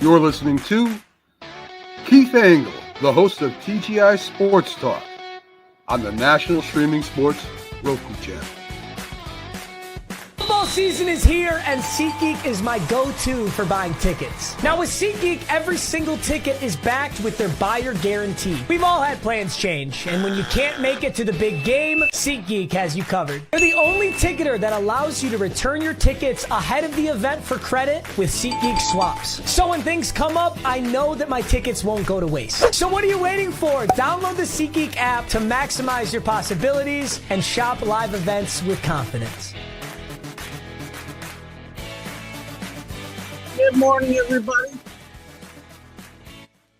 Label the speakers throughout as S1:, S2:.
S1: You're listening to Keith Engle, the host of TGI Sports Talk on the National Streaming Sports Roku channel.
S2: Football season is here, and SeatGeek is my go-to for buying tickets. Now, with SeatGeek, every single ticket is backed with their buyer guarantee. We've all had plans change, and when you can't make it to the big game, SeatGeek has you covered. They're the only ticketer that allows you to return your tickets ahead of the event for credit with SeatGeek swaps. So when things come up, I know that my tickets won't go to waste. So what are you waiting for? Download the SeatGeek app to maximize your possibilities and shop live events with confidence.
S3: Good morning, everybody.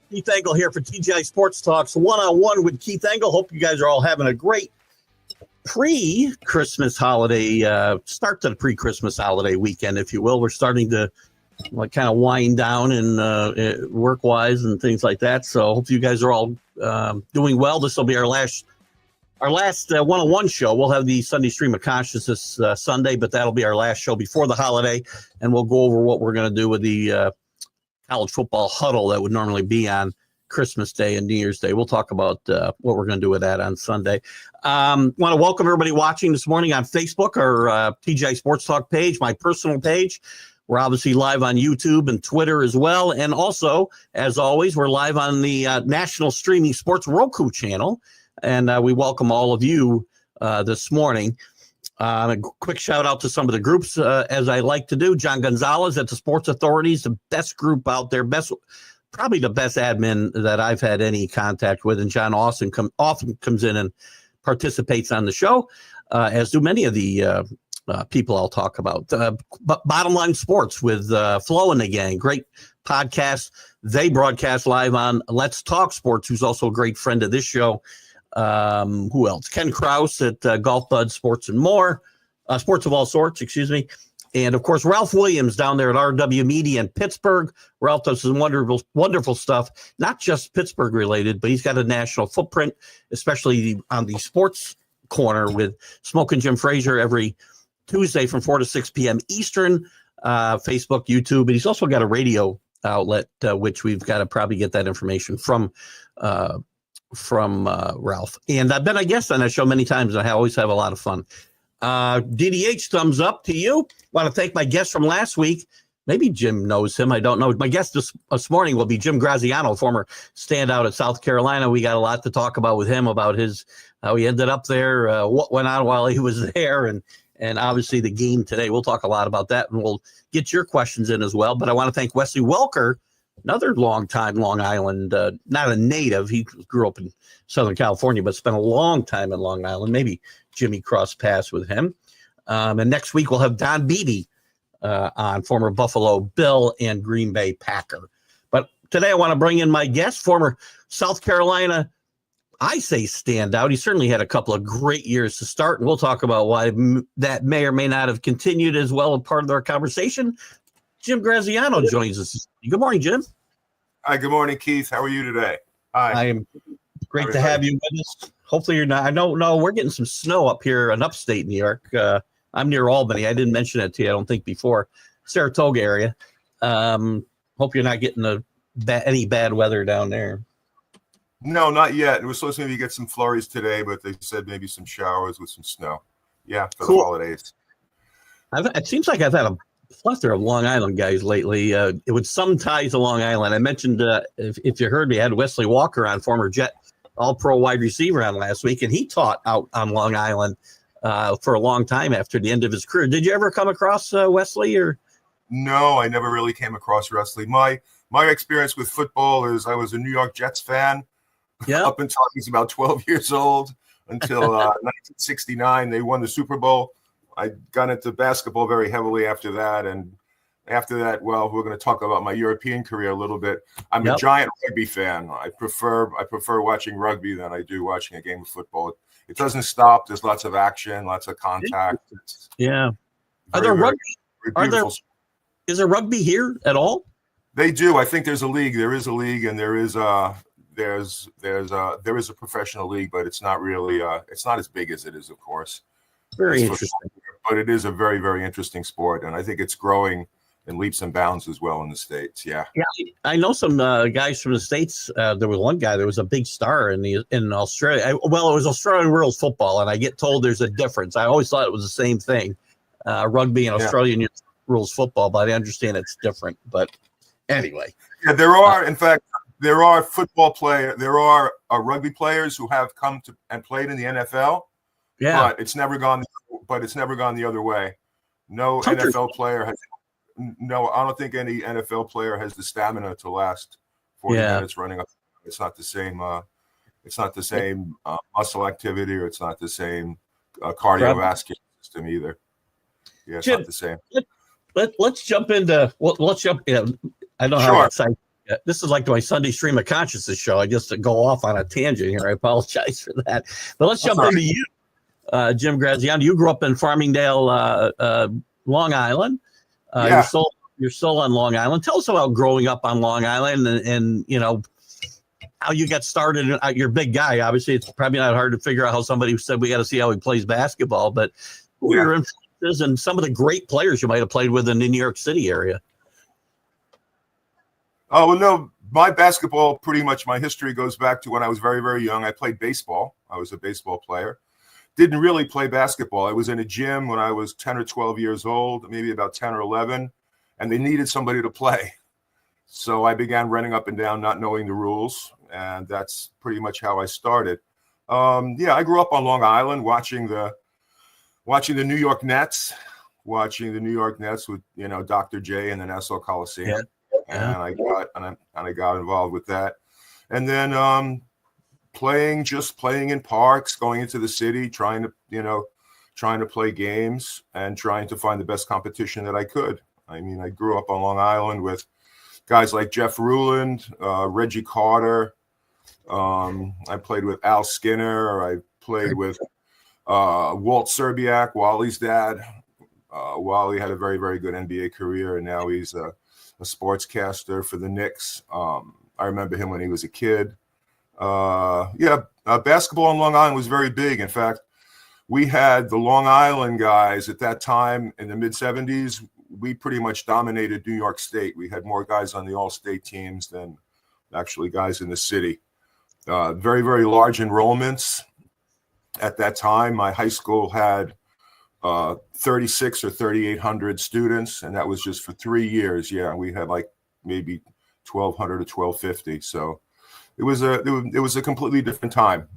S3: Keith Engle here for TGI Sports Talks One-on-One with Keith Engle. Hope you guys are all having a great pre-Christmas holiday, start to the pre-Christmas holiday weekend, if you will. We're starting to kind of wind down and work-wise and things like that. So hope you guys are all doing well. This will be our last one-on-one show. We'll have the Sunday Stream of Consciousness this Sunday, but that'll be our last show before the holiday, and we'll go over what we're going to do with the college football huddle that would normally be on Christmas Day and New Year's Day. We'll talk about what we're going to do with that on Sunday. Want to welcome everybody watching this morning on Facebook, our TGI Sports Talk page, my personal page. We're obviously live on YouTube and Twitter as well, and also, as always, we're live on the National Streaming Sports Roku channel. And we welcome all of you this morning. A quick shout out to some of the groups, as I like to do. John Gonzalez at the Sports Authorities, the best group out there, probably the best admin that I've had any contact with. And John often comes in and participates on the show, as do many of the people I'll talk about. But Bottom Line Sports with Flo and the gang, great podcast. They broadcast live on Let's Talk Sports, who's also a great friend of this show. Who else? Ken Krause at Golf Bud Sports and More, Sports of All Sorts, excuse me. And of course, Ralph Williams down there at RW Media in Pittsburgh. Ralph does some wonderful stuff, not just Pittsburgh related, but he's got a national footprint, especially on the sports corner with Smokin' Jim Frazier every Tuesday from 4 to 6 p.m. Eastern, Facebook, YouTube. And he's also got a radio outlet, which we've got to probably get that information from Ralph. And I've been a guest on that show many times, and I always have a lot of fun. DDH, thumbs up to you. Want to thank my guest from last week. Maybe Jim knows him. I don't know. My guest this morning will be Jim Graziano, former standout at South Carolina. We got a lot to talk about with him, about how he ended up there, what went on while he was there, and obviously the game today. We'll talk a lot about that, and we'll get your questions in as well. But I want to thank Wesley Welker, another long-time Long Island, not a native. He grew up in Southern California, but spent a long time in Long Island. Maybe Jimmy crossed paths with him. And next week we'll have Don Beebe on, former Buffalo Bill and Green Bay Packer. But today I want to bring in my guest, former South Carolina, I say standout. He certainly had a couple of great years to start, and we'll talk about why that may or may not have continued as well as part of our conversation. Jim Graziano joins us. Good morning, Jim.
S4: Hi, good morning, Keith. How are you today? Hi.
S3: I am great to have you with us. Hopefully you're not. I don't know. We're getting some snow up here in upstate New York. I'm near Albany. I didn't mention it to you, I don't think, before. Saratoga area. Hope you're not getting any bad weather down there.
S4: No, not yet. It was supposed to maybe get some flurries today, but they said maybe some showers with some snow. Yeah, for the holidays.
S3: It seems like I've had a plethora of Long Island guys lately. It with some ties to Long Island. I mentioned, if you heard me, I had Wesley Walker on, former Jet All-Pro wide receiver, on last week, and he taught out on Long Island for a long time after the end of his career. Did you ever come across Wesley? Or
S4: no, I never really came across Wesley. My experience with football is I was a New York Jets fan up until I was about 12 years old, until 1969. They won the Super Bowl. I got into basketball very heavily after that. And after that, well, we're going to talk about my European career a little bit. I'm a giant rugby fan. I prefer watching rugby than I do watching a game of football. It doesn't stop. There's lots of action, lots of contact.
S3: Is there rugby here at all?
S4: They do. I think there's a league. There is a league, and there is a professional league, but it's not really it's not as big as it is, of course.
S3: Very interesting.
S4: But it is a very, very interesting sport, and I think it's growing leaps and bounds as well in the States. Yeah.
S3: Yeah. I know some guys from the States. There was one guy that was a big star in Australia. It was Australian rules football, and I get told there's a difference. I always thought it was the same thing, rugby and Australian rules football, but I understand it's different. But anyway.
S4: Yeah, there are, in fact, there are rugby players who have come to and played in the NFL. Yeah. But it's never gone the other way. No NFL player has. No, I don't think any NFL player has the stamina to last 40 minutes running up. It's not the same. It's not the same muscle activity, or it's not the same cardiovascular system either. Yeah, it's
S3: Jim,
S4: not the same.
S3: Let's jump into. Let's jump. I don't know how excited. This is like my Sunday stream of consciousness show. I just go off on a tangent here. I apologize for that. But let's jump into you, Jim Graziano. You grew up in Farmingdale, Long Island. You're still on Long Island. Tell us about growing up on Long Island and how you got started. You're a big guy. Obviously, it's probably not hard to figure out how somebody said we got to see how he plays basketball. But who are your influences and some of the great players you might have played with in the New York City area?
S4: Oh, well, no, my basketball, pretty much my history goes back to when I was very, very young. I played baseball. I was a baseball player. Didn't really play basketball. I was in a gym when I was 10 or 12 years old, maybe about 10 or 11, and they needed somebody to play. So I began running up and down, not knowing the rules, and that's pretty much how I started. I grew up on Long Island watching the New York Nets, with Dr. J and the Nassau Coliseum. Yeah. And I got involved with that, and then playing in parks, going into the city, trying to play games and trying to find the best competition that I could. I mean, I grew up on Long Island with guys like Jeff Ruland, Reggie Carter. I played with Al Skinner. I played with Walt Serbiak, Wally's dad. Wally had a very, very good NBA career, and now he's a sportscaster for the Knicks. I remember him when he was a kid. Basketball on Long Island was very big. In fact, we had the Long Island guys at that time in the mid-'70s. We pretty much dominated New York State. We had more guys on the all-state teams than actually guys in the city. Very, very large enrollments. At that time, my high school had 36 or 3,800 students, and that was just for 3 years. Yeah, we had like maybe 1,200 to 1,250. So it was a completely different time.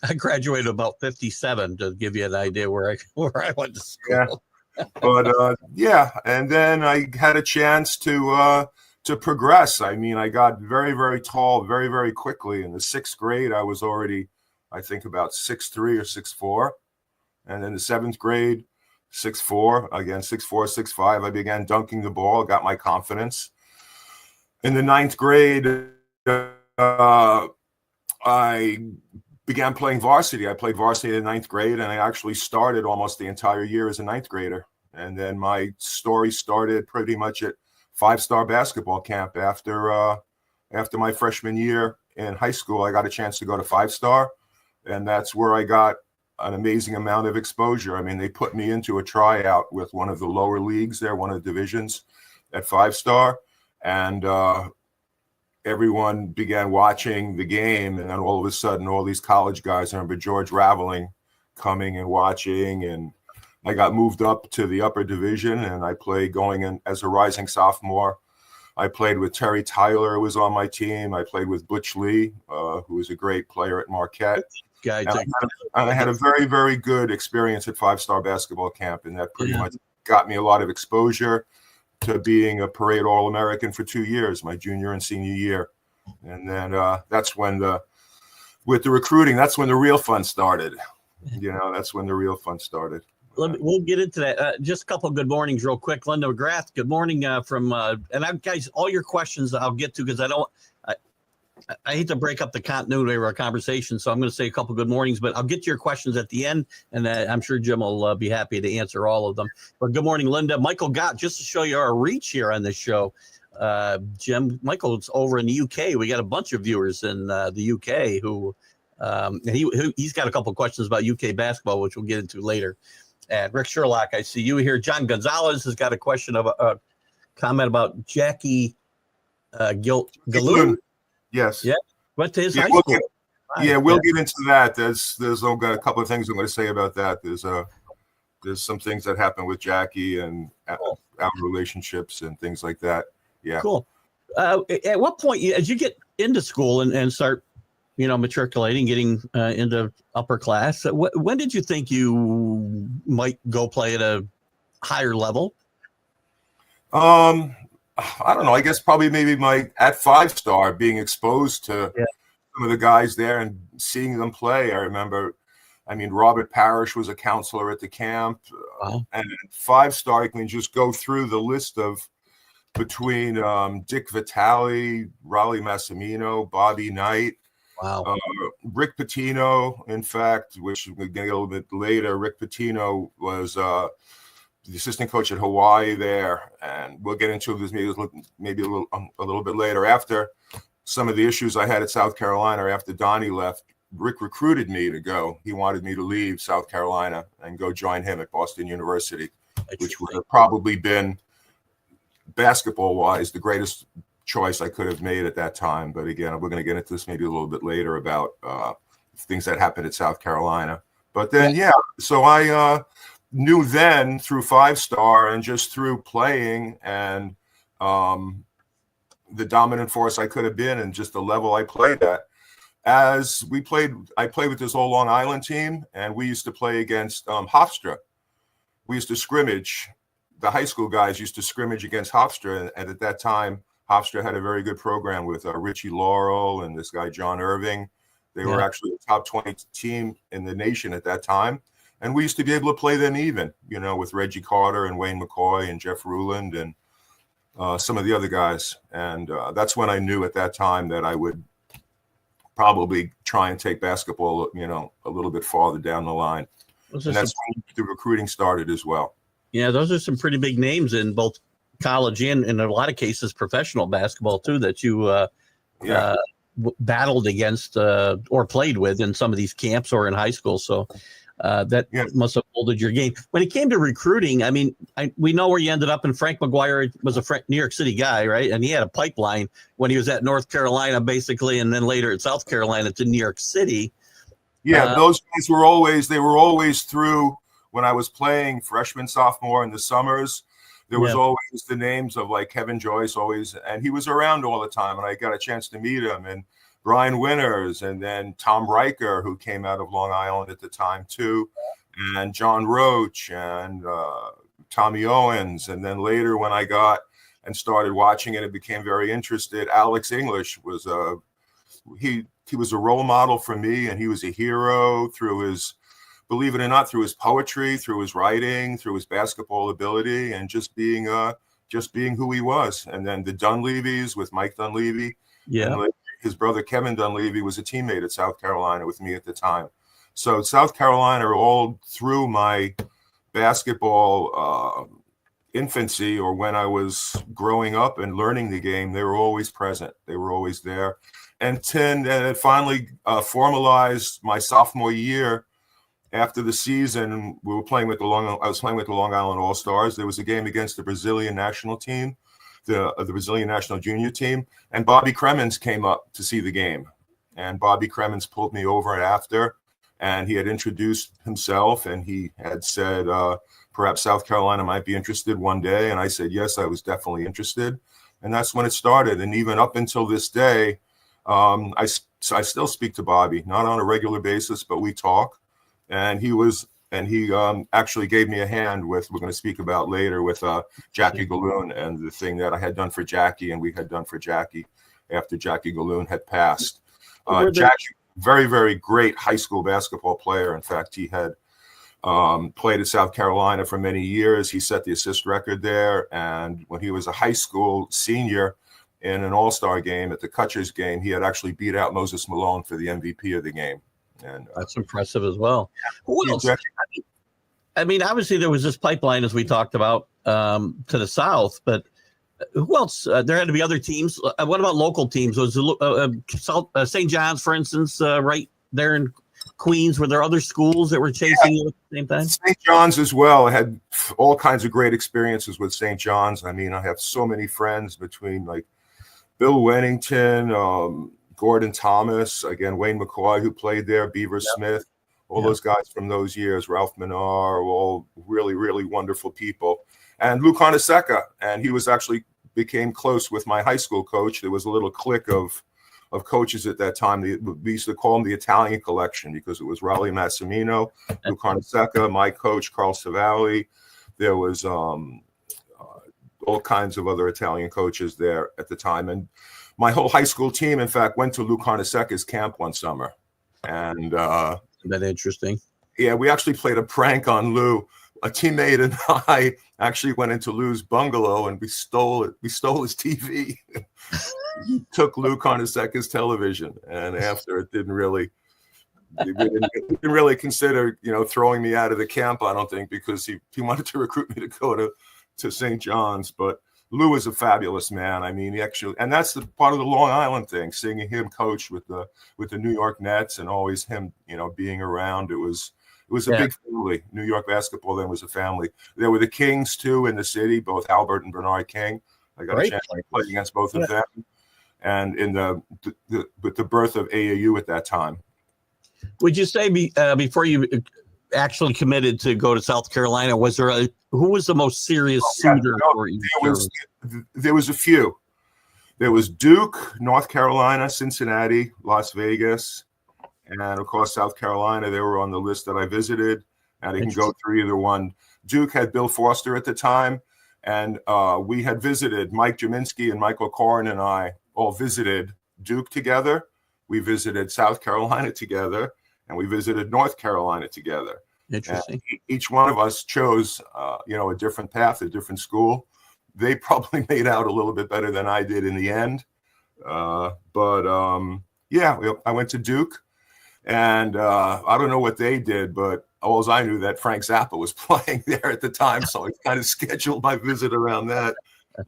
S3: I graduated about 57 to give you an idea where I went to school.
S4: Yeah. But and then I had a chance to progress. I mean, I got very, very tall very, very quickly. In the 6th grade, I was already, I think, about 6'3" or 6'4". And in the 7th grade, 6'4", again, 6'4", 6'5", I began dunking the ball, got my confidence. In the 9th grade, I began playing varsity. I played varsity in the 9th grade, and I actually started almost the entire year as a 9th grader. And then my story started pretty much at 5-star basketball camp. After my freshman year in high school, I got a chance to go to 5-star, and that's where I got an amazing amount of exposure. I mean, they put me into a tryout with one of the lower leagues there, one of the divisions at 5-star, and everyone began watching the game. And then all of a sudden, all these college guys, I remember George Raveling coming and watching, and I got moved up to the upper division, and I played going in as a rising sophomore. I played with Terry Tyler, who was on my team. I played with Butch Lee, who was a great player at Marquette. And I had a very, very good experience at 5-star basketball camp, and that pretty much got me a lot of exposure to being a parade All-American for 2 years, my junior and senior year. And then that's when with the recruiting, that's when the real fun started. That's when the real fun started.
S3: We'll get into that. Just a couple of good mornings real quick. Linda McGrath, good morning guys, all your questions I'll get to, because I hate to break up the continuity of our conversation, so I'm going to say a couple of good mornings, but I'll get to your questions at the end, and I'm sure Jim will be happy to answer all of them. But good morning, Linda. Michael Gott, just to show you our reach here on this show, Jim, Michael's over in the UK. We got a bunch of viewers in the UK who he's got a couple of questions about UK basketball, which we'll get into later. And Rick Sherlock, I see you here. John Gonzalez has got a question of comment about Jackie Galoon.
S4: Yes.
S3: Yeah. Went to his high
S4: we'll
S3: school.
S4: We'll get into that. There's got a couple of things I'm going to say about that. There's some things that happened with Jackie and our relationships and things like that. Yeah.
S3: Cool. At what point, as you get into school and start, matriculating, getting into upper class, when did you think you might go play at a higher level?
S4: I don't know. I guess probably maybe at 5-star being exposed to some of the guys there and seeing them play. I remember, Robert Parrish was a counselor at the camp.
S3: Wow.
S4: And at 5-star, you can just go through the list between Dick Vitale, Raleigh Massimino, Bobby Knight.
S3: Wow.
S4: Rick Pitino, in fact, which we're going to get a little bit later. Rick Pitino was the assistant coach at Hawaii there, and we'll get into this maybe a little bit later. After some of the issues I had at South Carolina after Donnie left, Rick recruited me to go. He wanted me to leave South Carolina and go join him at Boston University, which would have probably been, basketball-wise, the greatest choice I could have made at that time. But again, we're going to get into this maybe a little bit later about things that happened at South Carolina. But then, so I knew then through 5-star and just through playing and the dominant force I could have been and just the level I played at. I played with this old Long Island team, and we used to play against Hofstra. We used to scrimmage. The high school guys used to scrimmage against Hofstra, and at that time, Hofstra had a very good program with Richie Laurel and this guy, John Irving. They were actually the top 20 team in the nation at that time. And we used to be able to play them even, with Reggie Carter and Wayne McCoy and Jeff Ruland and some of the other guys. And that's when I knew at that time that I would probably try and take basketball, a little bit farther down the line. And that's when the recruiting started as well.
S3: Yeah, those are some pretty big names in both college and in a lot of cases professional basketball too that you battled against or played with in some of these camps or in high school. So that must have molded your game. When it came to recruiting, we know where you ended up, and Frank McGuire was a New York City guy, right? And he had a pipeline when he was at North Carolina, basically, and then later at South Carolina to New York City.
S4: Yeah, those guys were always through when I was playing freshman, sophomore in the summers. There was always the names of like Kevin Joyce and he was around all the time, and I got a chance to meet him, and Brian Winters, and then Tom Riker, who came out of Long Island at the time too, and John Roach and Tommy Owens. And then later when I got and started watching it and became very interested, Alex English was he was a role model for me, and he was a hero through his, believe it or not, through his poetry, through his writing, through his basketball ability, and just being who he was. And then the Dunleavys with Mike Dunleavy. Yeah. And his brother Kevin Dunleavy was a teammate at South Carolina with me at the time. So South Carolina, all through my basketball infancy, or when I was growing up and learning the game, they were always present. They were always there. And it finally formalized my sophomore year. After the season, I was playing with the Long Island All-Stars. There was a game against the Brazilian national team, the Brazilian national junior team, and Bobby Cremins came up to see the game. And Bobby Cremins pulled me over after, and he had introduced himself, and he had said perhaps South Carolina might be interested one day. And I said, yes, I was definitely interested. And that's when it started. And even up until this day, I still speak to Bobby, not on a regular basis, but we talk. And he actually gave me a hand with, we're going to speak about later, with Jackie Galoon and the thing that I had done for Jackie and we had done for Jackie after Jackie Galoon had passed. Jackie, very, very great high school basketball player. In fact, he had played at South Carolina for many years. He set the assist record there. And when he was a high school senior in an all-star game at the Cutchers game, he had actually beat out Moses Malone for the MVP of the game. And
S3: that's impressive as well. Who else? Obviously there was this pipeline, as we talked about, to the south, but who else? There had to be other teams. What about local teams? Was St. John's, for instance, right there in Queens? Were there other schools that were chasing you at the same time?
S4: St. John's as well. I had all kinds of great experiences with St. John's. I mean, I have so many friends between like Bill Wennington, Gordon Thomas, again, Wayne McCoy, who played there, Beaver Smith, all those guys from those years, Ralph Menard, all really, really wonderful people. And Lou Carnesecca, and he was actually became close with my high school coach. There was a little clique of coaches at that time. We used to call them the Italian collection because it was Raleigh Massimino, Lou Carnesecca, my coach, Carl Savalli. There was all kinds of other Italian coaches there at the time. And my whole high school team, in fact, went to Lou Carnesecca's camp one summer. And
S3: isn't that interesting?
S4: Yeah, we actually played a prank on Lou. A teammate and I actually went into Lou's bungalow and we stole it. We stole his TV. Took Lou Carnesecca's television, and after it didn't really consider throwing me out of the camp. I don't think, because he wanted to recruit me to go to St. John's. But Lou is a fabulous man. I mean, and that's the part of the Long Island thing. Seeing him coach with the New York Nets and always him being around. It was a big family. New York basketball then was a family. There were the Kings too in the city, both Albert and Bernard King. I got a chance to play against both of them. And in with the birth of AAU at that time.
S3: Would you say before you actually committed to go to South Carolina, who was the most serious suitor for you?
S4: There was a few. There was Duke, North Carolina, Cincinnati, Las Vegas, and of course South Carolina. They were on the list that I visited, and I can go through either one. Duke had Bill Foster at the time, and we had visited, Mike Jaminski and Michael Corrin and I all visited Duke together. We visited South Carolina together, and we visited North Carolina together.
S3: Interesting.
S4: And each one of us chose, a different path, a different school. They probably made out a little bit better than I did in the end. I went to Duke, and I don't know what they did, but all I knew that Frank Zappa was playing there at the time, so I kind of scheduled my visit around that.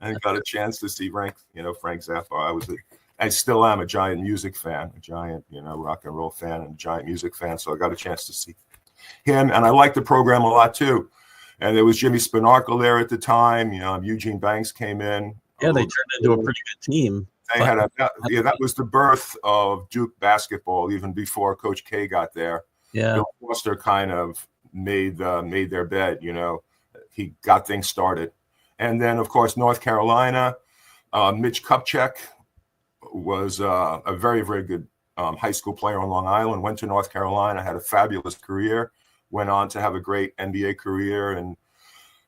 S4: And got a chance to see Frank Zappa. I still am a giant music fan, a giant, rock and roll fan and a giant music fan. So I got a chance to see him. And I liked the program a lot too. And there was Jimmy Spinarkle there at the time. Eugene Banks came in.
S3: Yeah, they turned into a pretty good team.
S4: They had that was the birth of Duke basketball, even before Coach K got there.
S3: Yeah.
S4: Bill Foster kind of made their bed, he got things started. And then, of course, North Carolina, Mitch Kupchak was a very, very good high school player on Long Island, went to North Carolina, had a fabulous career, went on to have a great NBA career, and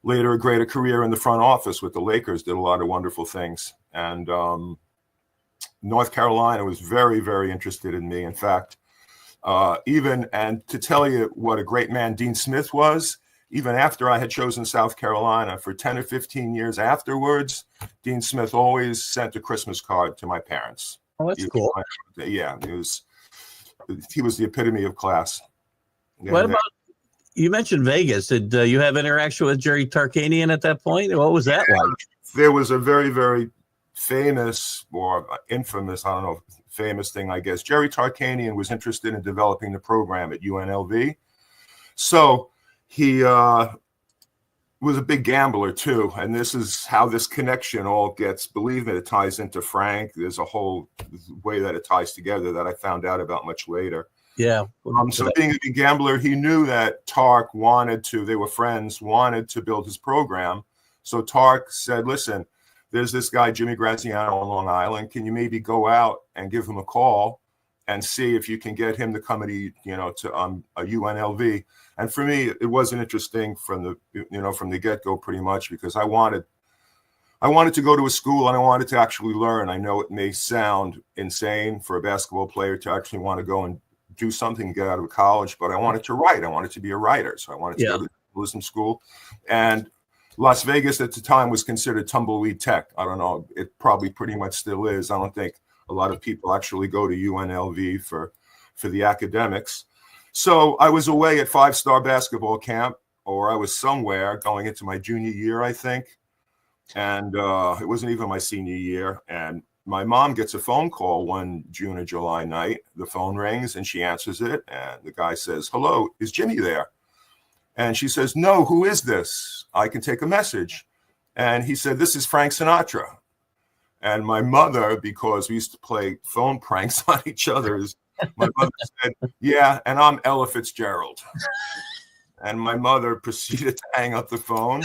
S4: later a greater career in the front office with the Lakers, did a lot of wonderful things. And North Carolina was very, very interested in me. In fact, and to tell you what a great man Dean Smith was, even after I had chosen South Carolina, for 10 or 15 years afterwards, Dean Smith always sent a Christmas card to my parents.
S3: Oh, that's cool.
S4: Yeah, he was the epitome of class.
S3: What about, you mentioned Vegas. Did you have interaction with Jerry Tarkanian at that point? What was that like?
S4: There was a very, very famous or infamous, I don't know, famous thing, I guess. Jerry Tarkanian was interested in developing the program at UNLV. So he was a big gambler too, and this is how this connection all gets. Believe me, it ties into Frank. There's a whole way that it ties together that I found out about much later.
S3: Yeah.
S4: So being a big gambler, he knew that Tark they were friends, wanted to build his program. So Tark said, listen, there's this guy, Jimmy Graziano on Long Island. Can you maybe go out and give him a call and see if you can get him to come to a UNLV? And for me, it wasn't interesting from the get-go, pretty much, because I wanted to go to a school and I wanted to actually learn. I know it may sound insane for a basketball player to actually want to go and do something and get out of college, but I wanted to write. I wanted to be a writer, so I wanted to go to journalism school. And Las Vegas at the time was considered tumbleweed tech. I don't know. It probably pretty much still is. I don't think a lot of people actually go to UNLV for the academics. So I was away at 5-star basketball camp, or I was somewhere going into my junior year, I think. And it wasn't even my senior year. And my mom gets a phone call one June or July night. The phone rings and she answers it. And the guy says, "Hello, is Jimmy there?" And she says, "No, who is this? I can take a message." And he said, "This is Frank Sinatra." And my mother, because we used to play phone pranks on each other, my mother said, "Yeah, and I'm Ella Fitzgerald." And my mother proceeded to hang up the phone.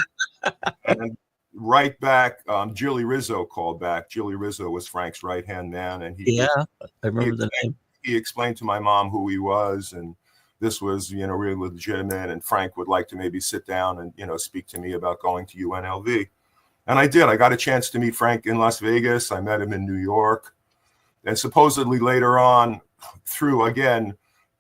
S4: And right back, Julie Rizzo called back. Julie Rizzo was Frank's right-hand man. And
S3: I remember the name.
S4: He explained to my mom who he was, and this was, really legitimate. And Frank would like to maybe sit down and, speak to me about going to UNLV. And I did. I got a chance to meet Frank in Las Vegas. I met him in New York. And supposedly later on, again,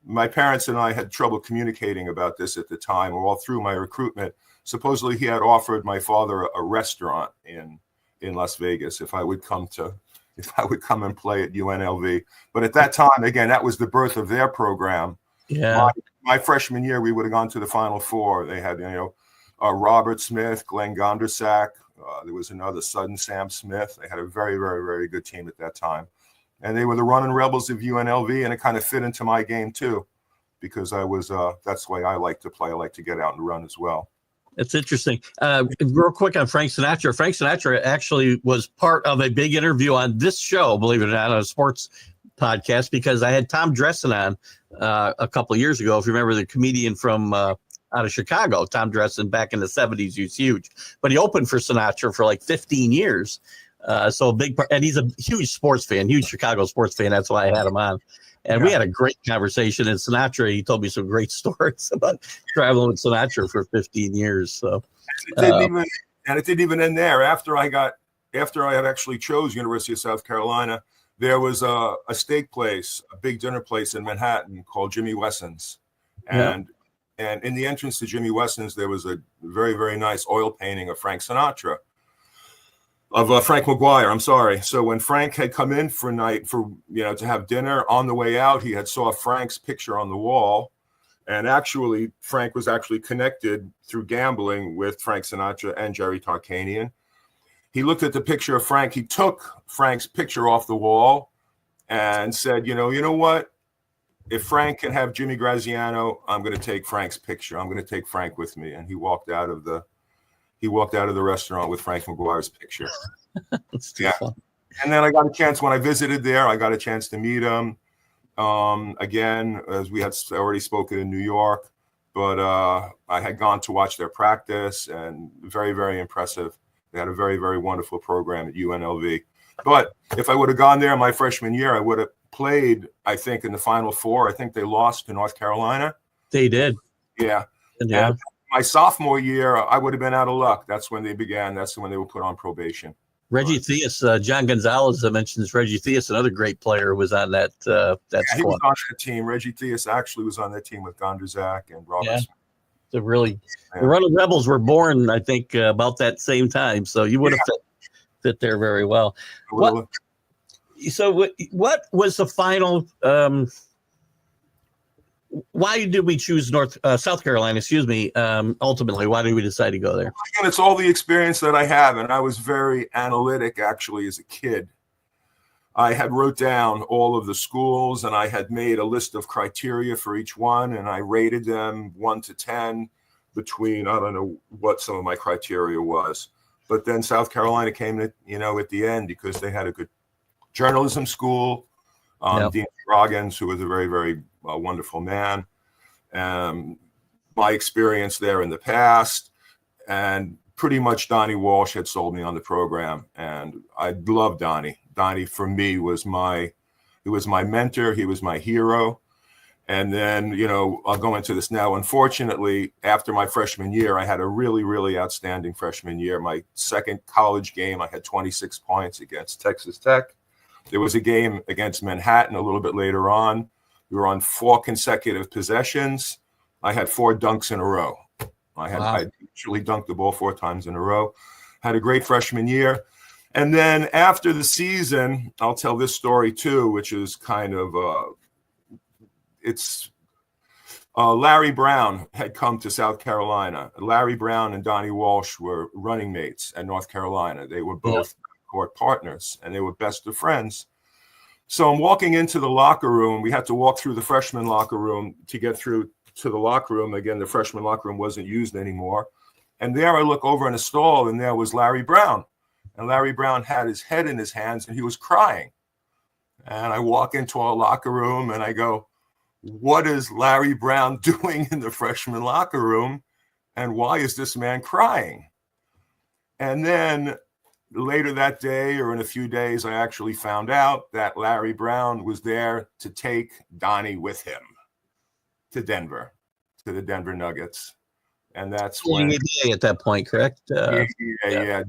S4: my parents and I had trouble communicating about this at the time, or all through my recruitment. Supposedly he had offered my father a restaurant in Las Vegas if I would come and play at UNLV. But at that time, again, that was the birth of their program.
S3: Yeah.
S4: My freshman year, we would have gone to the Final Four. They had, Robert Smith, Glenn Gondersack. There was another Sudden Sam Smith. They had a very, very, very good team at that time. And they were the running rebels of UNLV, and it kind of fit into my game too, because that's the way I like to play. I like to get out and run as well.
S3: It's interesting. Real quick on Frank Sinatra. Frank Sinatra actually was part of a big interview on this show, believe it or not, on a sports podcast, because I had Tom Dressen on a couple of years ago. If you remember, the comedian from out of Chicago, Tom Dressen, back in the 70s, he was huge. But he opened for Sinatra for like 15 years. So a big part, and he's a huge sports fan, huge Chicago sports fan. That's why I had him on. And we had a great conversation. And Sinatra, he told me some great stories about traveling with Sinatra for 15 years. So
S4: it didn't even end there. After I had actually chose University of South Carolina, there was a steak place, a big dinner place in Manhattan called Jimmy Wesson's. And in the entrance to Jimmy Wesson's, there was a very, very nice oil painting of Frank Sinatra. Of Frank McGuire, I'm sorry. So when Frank had come in for a night to have dinner, on the way out, he had saw Frank's picture on the wall. And actually, Frank was actually connected through gambling with Frank Sinatra and Jerry Tarkanian. He looked at the picture of Frank. He took Frank's picture off the wall and said, you know what? If Frank can have Jimmy Graziano, I'm going to take Frank's picture. I'm going to take Frank with me. And he walked out of the restaurant with Frank McGuire's picture.
S3: Fun.
S4: And then I got a chance when I visited there. I got a chance to meet him. Again, as we had already spoken in New York, but I had gone to watch their practice, and very, very impressive. They had a very, very wonderful program at UNLV. But if I would have gone there my freshman year, I would have played, I think, in the Final Four. I think they lost to North Carolina.
S3: They did.
S4: Yeah.
S3: Yeah.
S4: And my sophomore year, I would have been out of luck. That's when they began. That's when they were put on probation.
S3: Reggie Theus, John Gonzalez mentions Reggie Theus, another great player, was on that squad.
S4: He was on that team. Reggie Theus actually was on that team with Gondersack and Robert. Yeah.
S3: So really, the Running Rebels were born, I think, about that same time. So you would have fit there very well. What was the final? Why did we choose South Carolina? Ultimately, why did we decide to go there?
S4: Again, it's all the experience that I have, and I was very analytic actually as a kid. I had wrote down all of the schools, and I had made a list of criteria for each one, and I rated them 1 to 10 between, I don't know what some of my criteria was. But then South Carolina came at the end, because they had a good journalism school. Dean Roggins, who was a very, very wonderful man. My experience there in the past, and pretty much Donnie Walsh had sold me on the program, and I loved Donnie. Donnie, for me, was my mentor. He was my hero. And then, I'll go into this now. Unfortunately, after my freshman year, I had a really, really outstanding freshman year. My second college game, I had 26 points against Texas Tech. There was a game against Manhattan a little bit later on. We were on 4 consecutive possessions. I had 4 dunks in a row. I actually dunked the ball 4 times in a row. Had a great freshman year. And then after the season, I'll tell this story too, which is kind of, Larry Brown had come to South Carolina. Larry Brown and Donnie Walsh were running mates at North Carolina. They were both court partners, and they were best of friends. So I'm walking into the locker room. We had to walk through the freshman locker room to get through to the locker room. Again, the freshman locker room wasn't used anymore. And there I look over in a stall, and there was Larry Brown. And Larry Brown had his head in his hands, and he was crying. And I walk into our locker room, and I go, what is Larry Brown doing in the freshman locker room? And why is this man crying? And then later that day, or in a few days, I actually found out that Larry Brown was there to take Donnie with him to Denver, to the Denver Nuggets. And that's when
S3: at that point, correct?
S4: Yeah.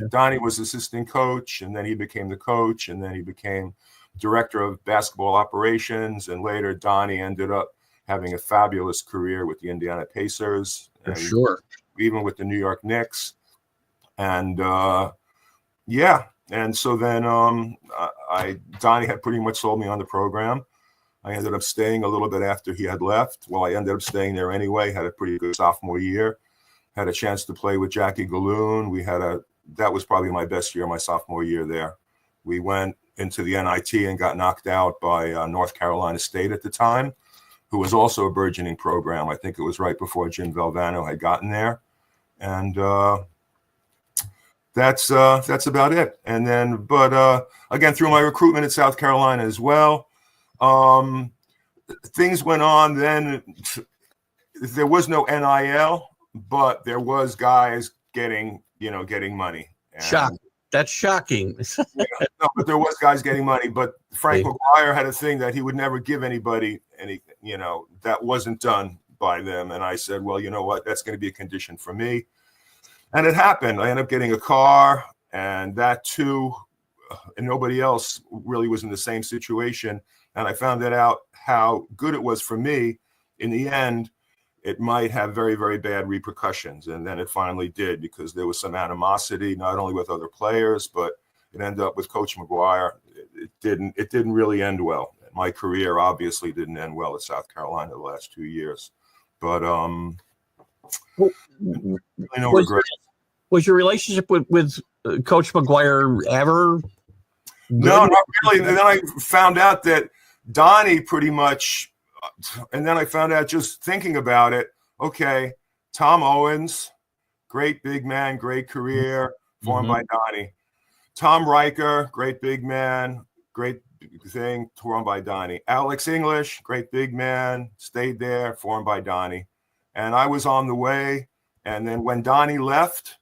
S4: Donnie was assistant coach, and then he became the coach, and then he became director of basketball operations. And later, Donnie ended up having a fabulous career with the Indiana Pacers.
S3: For sure.
S4: Even with the New York Knicks. And and so then Donnie had pretty much sold me on the program. I ended up staying a little bit after he had left. Well, I ended up staying there anyway, had a pretty good sophomore year, had a chance to play with Jackie Galloon. That was probably my best year, my sophomore year there. We went into the NIT and got knocked out by North Carolina State at the time, who was also a burgeoning program. I think it was right before Jim Valvano had gotten there. And that's about it. And then, but again, through my recruitment at South Carolina as well, things went on then. There was no NIL, but there was guys getting money. And,
S3: That's shocking.
S4: No, but there was guys getting money. But Frank McGuire had a thing that he would never give anybody anything, that wasn't done by them. And I said, well, you know what? That's going to be a condition for me. And it happened. I ended up getting a car, and that too, and nobody else really was in the same situation. And I found that out how good it was for me. In the end, it might have very, very bad repercussions. And then it finally did, because there was some animosity, not only with other players, but it ended up with Coach McGuire. It didn't really end well. My career obviously didn't end well at South Carolina the last 2 years. But
S3: was your relationship with Coach McGuire ever good?
S4: No, not really. And then I found out that Donnie pretty much, and then I found out just thinking about it, okay, Tom Owens, great big man, great career, formed by Donnie. Tom Riker, great big man, great thing, formed by Donnie. Alex English, great big man, stayed there, formed by Donnie. And I was on the way. And then when Donnie left,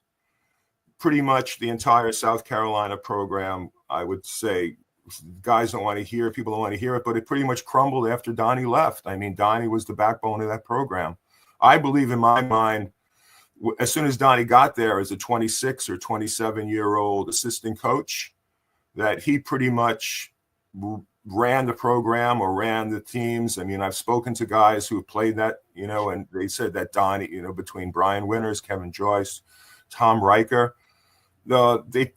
S4: pretty much the entire South Carolina program, I would say, guys don't want to hear it, people don't want to hear it, but it pretty much crumbled after Donnie left. I mean, Donnie was the backbone of that program. I believe in my mind, as soon as Donnie got there as a 26 or 27-year-old assistant coach, that he pretty much ran the program or ran the teams. I mean, I've spoken to guys who played that, and they said that Donnie, between Brian Winters, Kevin Joyce, Tom Riker, they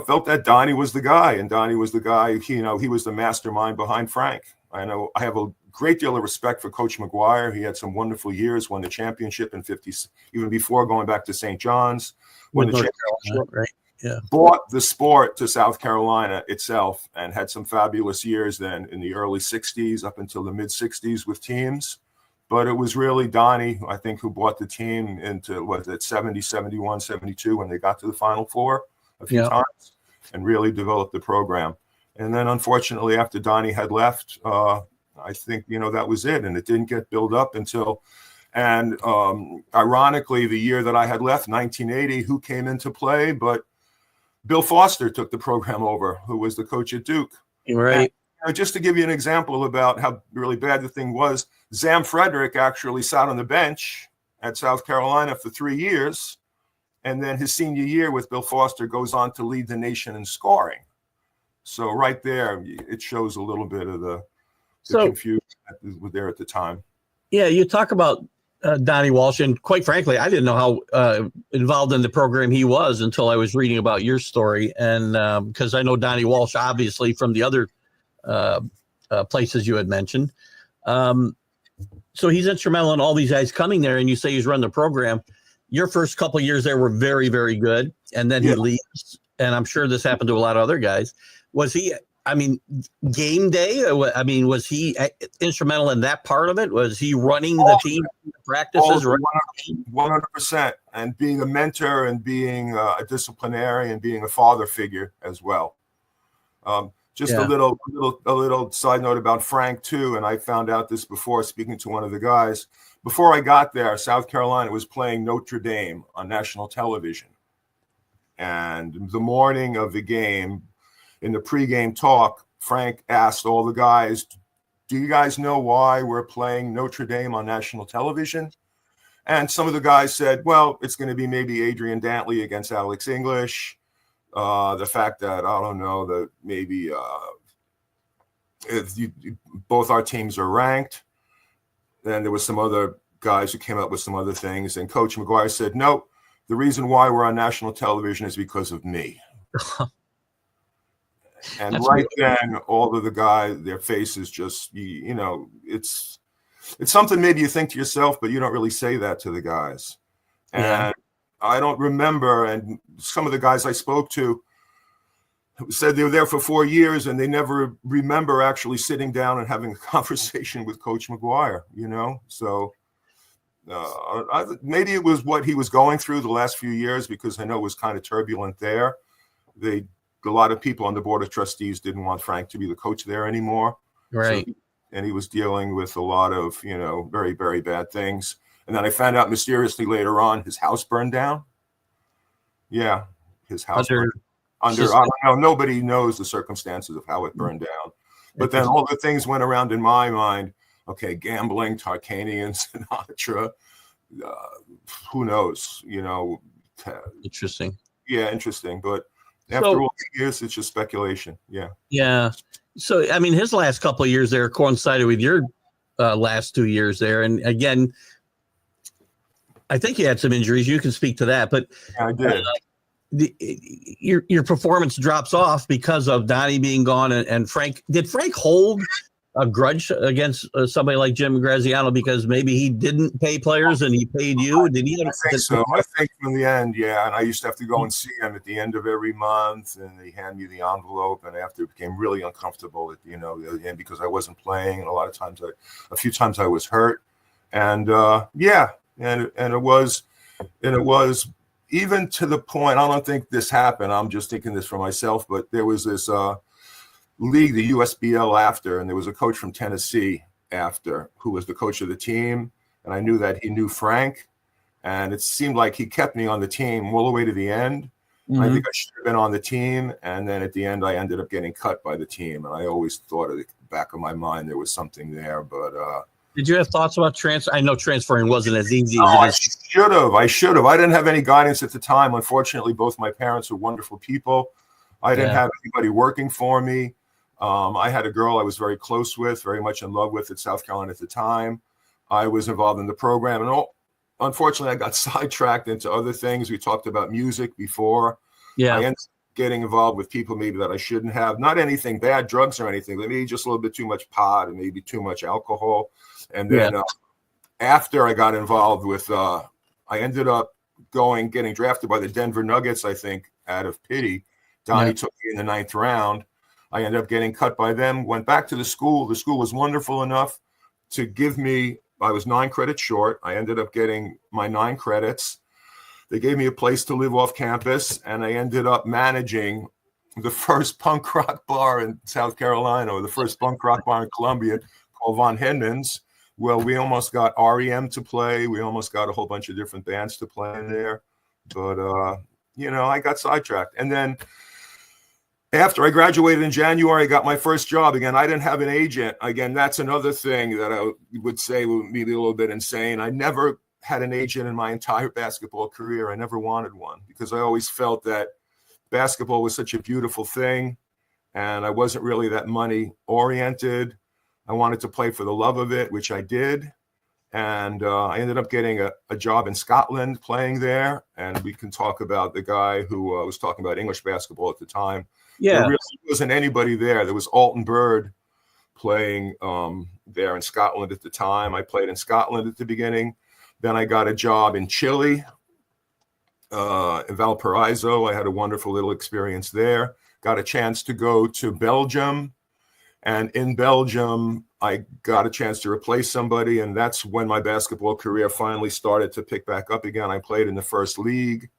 S4: felt that Donnie was the guy, and Donnie was the guy, he was the mastermind behind Frank. I know I have a great deal of respect for Coach McGuire. He had some wonderful years, won the championship in 50s, even before going back to St. John's, won the championship,
S3: right? Yeah.
S4: Brought the sport to South Carolina itself, and had some fabulous years then in the early 60s up until the mid 60s with teams. But it was really Donnie, I think, who brought the team into, 70, 71, 72, when they got to the Final Four a few times, and really developed the program. And then, unfortunately, after Donnie had left, I think, that was it. And it didn't get built up until, and ironically, the year that I had left, 1980, who came into play? But Bill Foster took the program over, who was the coach at Duke.
S3: Right.
S4: And, just to give you an example about how really bad the thing was, Zam Frederick actually sat on the bench at South Carolina for 3 years. And then his senior year with Bill Foster goes on to lead the nation in scoring. So right there, it shows a little bit of the confusion that was there at the time. Yeah,
S3: you talk about Donnie Walsh, and quite frankly, I didn't know how involved in the program he was until I was reading about your story. And because I know Donnie Walsh, obviously, from the other places you had mentioned. So he's instrumental in all these guys coming there, and you say he's run the program. Your first couple of years there were very, very good, and then he leaves. and I'm sure this happened to a lot of other guys, was he, I mean, game day? I mean, was he instrumental in that part of it? Was he running the team practices?
S4: 100%. And being a mentor and being a disciplinarian and being a father figure as well. Just a little side note about Frank too. And I found out this before speaking to one of the guys. Before I got there, South Carolina was playing Notre Dame on national television. And the morning of the game, in the pregame talk, Frank asked all the guys, do you guys know why we're playing Notre Dame on national television? And some of the guys said, well, it's going to be maybe Adrian Dantley against Alex English. The fact that, I don't know, that maybe both our teams are ranked. Then there was some other guys who came up with some other things. And Coach McGuire said, no, the reason why we're on national television is because of me. And that's right then, all of the guys, their faces just, you know, it's something maybe you think to yourself, but you don't really say that to the guys. And I don't remember, and some of the guys I spoke to said they were there for 4 years and they never remember actually sitting down and having a conversation with Coach McGuire, you know? So maybe it was what he was going through the last few years, because I know it was kind of turbulent there. A lot of people on the board of trustees didn't want Frank to be the coach there anymore.
S3: Right.
S4: So, and he was dealing with a lot of, you know, very, very bad things. And then I found out mysteriously later on his house burned down. Yeah, his house burned down. I don't know. Nobody knows the circumstances of how it burned down. But then all the things went around in my mind. Okay, gambling, Tarkanian, Sinatra. Who knows? You know.
S3: Interesting.
S4: Yeah, interesting. But after all these years, it's just speculation. Yeah.
S3: Yeah. So, I mean, his last couple of years there coincided with your last 2 years there. And again, I think you had some injuries. You can speak to that. But
S4: yeah, I did.
S3: Your performance drops off because of Donnie being gone. And Frank, did Frank hold a grudge against somebody like Jim Graziano because maybe he didn't pay players and he paid you? Did he?
S4: I think so. I think in the end, yeah. And I used to have to go and see him at the end of every month, and they hand me the envelope. And after it became really uncomfortable at the end because I wasn't playing, and a few times I was hurt, and and it was even to the point. I don't think this happened. I'm just thinking this for myself, but there was this league, the USBL after, and there was a coach from Tennessee after who was the coach of the team, and I knew that he knew Frank, and it seemed like he kept me on the team all the way to the end. Mm-hmm. I think I should have been on the team, and then at the end I ended up getting cut by the team, and I always thought at the back of my mind there was something there. But
S3: did you have thoughts about transfer? I know transferring wasn't as easy as it is.
S4: I should have. I didn't have any guidance at the time. Unfortunately, both my parents were wonderful people. I didn't have anybody working for me. I had a girl I was very close with, very much in love with at South Carolina at the time. I was involved in the program, and unfortunately, I got sidetracked into other things. We talked about music before. Yeah, I ended up getting involved with people maybe that I shouldn't have. Not anything bad, drugs or anything, but maybe just a little bit too much pot and maybe too much alcohol. And then after I got involved with, I ended up getting drafted by the Denver Nuggets, I think, out of pity. Donnie took me in the 9th round. I ended up getting cut by them, went back to the school. The school was wonderful enough to give me, I was 9 credits short. I ended up getting my 9 credits. They gave me a place to live off campus, and I ended up managing the first punk rock bar in South Carolina, or the first punk rock bar in Columbia called Von Henman's. Well, we almost got REM to play. We almost got a whole bunch of different bands to play in there. But, I got sidetracked. And then after I graduated in January, I got my first job. Again, I didn't have an agent. Again, that's another thing that I would say would be a little bit insane. I never had an agent in my entire basketball career. I never wanted one because I always felt that basketball was such a beautiful thing, and I wasn't really that money oriented. I wanted to play for the love of it, which I did. And I ended up getting a job in Scotland playing there. And we can talk about the guy who was talking about English basketball at the time. Yeah. There really wasn't anybody there. There was Alton Bird playing there in Scotland at the time. I played in Scotland at the beginning. Then I got a job in Chile in Valparaiso. I had a wonderful little experience there. Got a chance to go to Belgium. And in Belgium, I got a chance to replace somebody. And that's when my basketball career finally started to pick back up again. I played in the first league.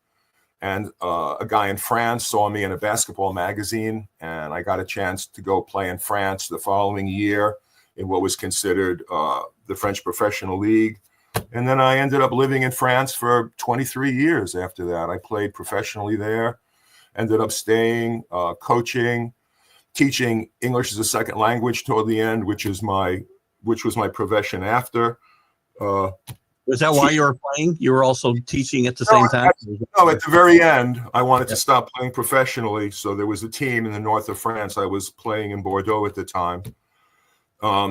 S4: And a guy in France saw me in a basketball magazine. And I got a chance to go play in France the following year in what was considered the French Professional League. And then I ended up living in France for 23 years after that. I played professionally there, ended up staying, coaching, teaching English as a second language toward the end, which was my profession after.
S3: Was that why you were playing? You were also teaching at the same time?
S4: No, at the very end, I wanted to stop playing professionally. So there was a team in the north of France. I was playing in Bordeaux at the time.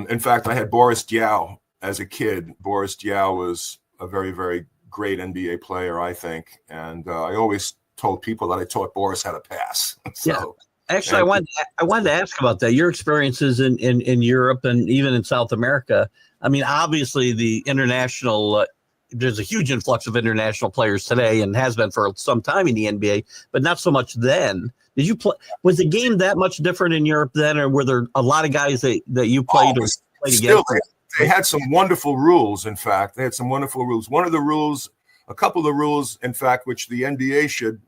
S4: In fact, I had Boris Diaw as a kid. Boris Diaw was a very, very great NBA player, I think. And I always told people that I taught Boris how to pass. So,
S3: actually, I wanted to ask about that. Your experiences in Europe and even in South America. I mean, obviously, the international there's a huge influx of international players today and has been for some time in the NBA, but not so much then. Did you play? Was the game that much different in Europe then, or were there a lot of guys that you played or played
S4: still,
S3: against?
S4: They had some wonderful rules. In fact, they had some wonderful rules. One of the rules, a couple of the rules, in fact, which the NBA should,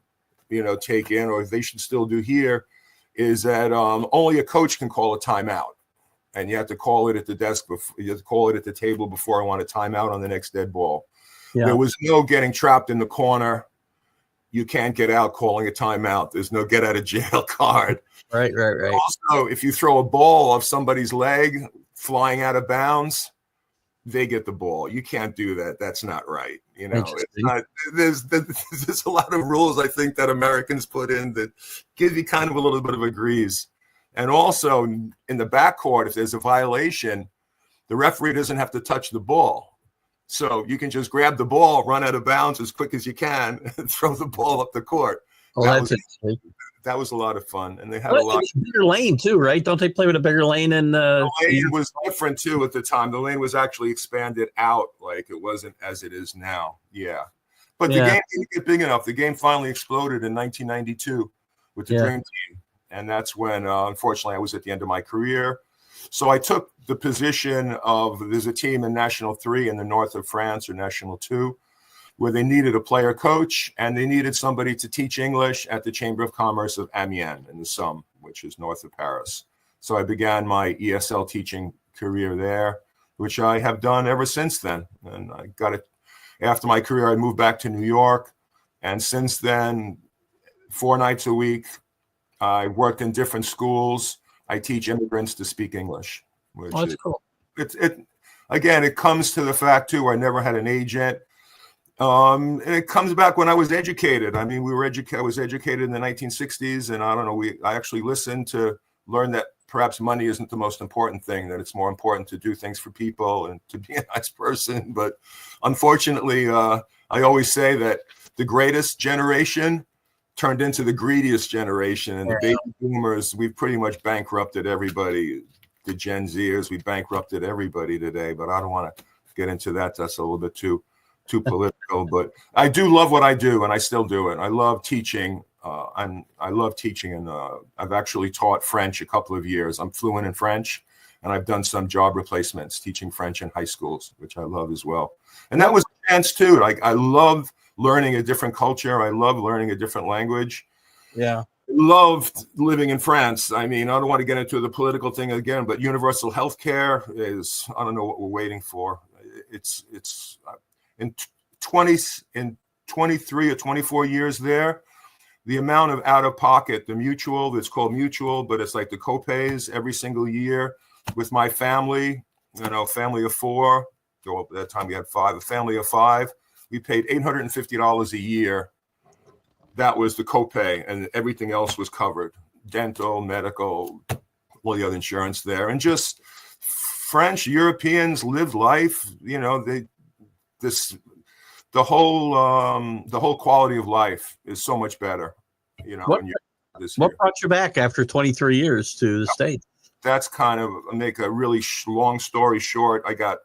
S4: take in, or they should still do here, is that only a coach can call a timeout, and you have to call it at the desk. You have to call it at the table before I want a timeout on the next dead ball. Yeah. There was no getting trapped in the corner. You can't get out calling a timeout. There's no get out of jail card.
S3: Right.
S4: Also, if you throw a ball off somebody's leg flying out of bounds, they get the ball. You can't do that. That's not right. It's not. There's a lot of rules I think that Americans put in that give you kind of a little bit of a grease. And also in the backcourt, if there's a violation, the referee doesn't have to touch the ball. So you can just grab the ball, run out of bounds as quick as you can, and throw the ball up the court.
S3: Oh,
S4: that was a lot of fun. And they had a lot of
S3: bigger lane too, right? Don't they play with a bigger lane? And
S4: the lane was different too at the time. The lane was actually expanded out, like it wasn't as it is now. Yeah. But the game didn't get big enough. The game finally exploded in 1992 with the Dream Team. And that's when, unfortunately, I was at the end of my career. So I took the position of, there's a team in National 3 in the north of France, or National 2, where they needed a player coach and they needed somebody to teach English at the Chamber of Commerce of Amiens in the Somme, which is north of Paris. So I began my ESL teaching career there, which I have done ever since then. And I got it after my career. I moved back to New York. And since then, 4 nights a week, I worked in different schools. I teach immigrants to speak English. Which
S3: that's cool.
S4: It comes to the fact too, I never had an agent. And it comes back when I was educated. I mean, I was educated in the 1960s, and I don't know, I actually listened to learn that perhaps money isn't the most important thing, that it's more important to do things for people and to be a nice person. But unfortunately, I always say that the greatest generation turned into the greediest generation, and the baby boomers, we've pretty much bankrupted everybody. The Gen Zers, we bankrupted everybody today, but I don't want to get into that. That's a little bit too political, but I do love what I do, and I still do it. I love teaching, and I've actually taught French a couple of years. I'm fluent in French, and I've done some job replacements teaching French in high schools, which I love as well. And that was a chance too. Like, I love learning a different culture. I love learning a different language.
S3: Yeah.
S4: Loved living in France. I mean, I don't want to get into the political thing again, but universal health care is, I don't know what we're waiting for. It's in 23 or 24 years there, the amount of out of pocket, the mutual, it's called mutual, but it's like the copays every single year with my family, family of 4. So at that time we had 5, a family of 5. We paid $850 a year. That was the copay, and everything else was covered. Dental, medical, all the other insurance there. And just French Europeans lived life, the whole quality of life is so much better,
S3: What brought you back after 23 years to the States?
S4: That's kind of, make a really long story short. I got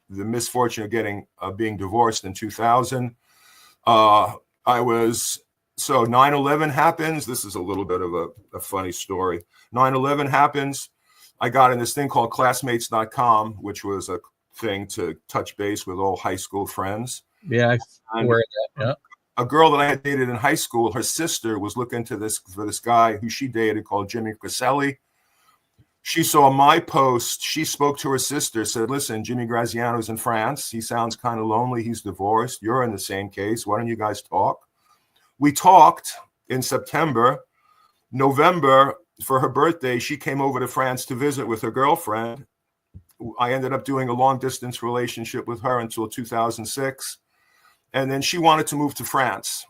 S4: the misfortune of being divorced in 2000. So 9/11 happens. This is a little bit of a funny story. 9/11 happens. I got in this thing called classmates.com, which was a thing to touch base with all high school friends.
S3: Yeah,
S4: a girl that I had dated in high school, her sister was looking for this guy who she dated called Jimmy Graziano. She saw my post. She spoke to her sister, said, listen, Jimmy Graziano's in France. He sounds kind of lonely. He's divorced. You're in the same case. Why don't you guys talk? We talked in September. November, for her birthday, she came over to France to visit with her girlfriend. I ended up doing a long-distance relationship with her until 2006. And then she wanted to move to France.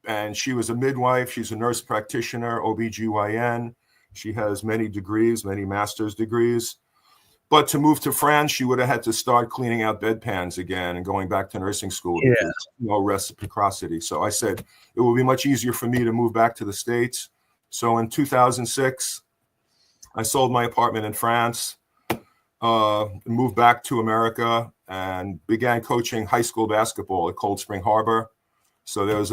S4: And she was a midwife. She's a nurse practitioner, OBGYN. She has many degrees, many master's degrees. But to move to France, she would have had to start cleaning out bedpans again and going back to nursing school.
S3: Yeah.
S4: Because no reciprocity. So I said, it will be much easier for me to move back to the States. So in 2006, I sold my apartment in France, moved back to America, and began coaching high school basketball at Cold Spring Harbor. So there was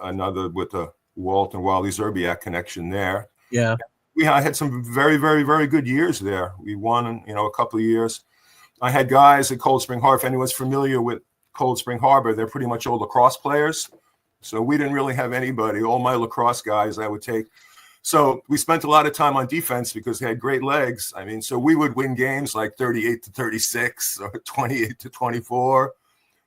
S4: another with the Walt and Wally Zerbiak connection there.
S3: Yeah.
S4: I had some very, very, very good years there. We won, a couple of years. I had guys at Cold Spring Harbor. If anyone's familiar with Cold Spring Harbor, they're pretty much old lacrosse players. So we didn't really have anybody. All my lacrosse guys I would take. So we spent a lot of time on defense because they had great legs. I mean, so we would win games like 38-36 or 28-24.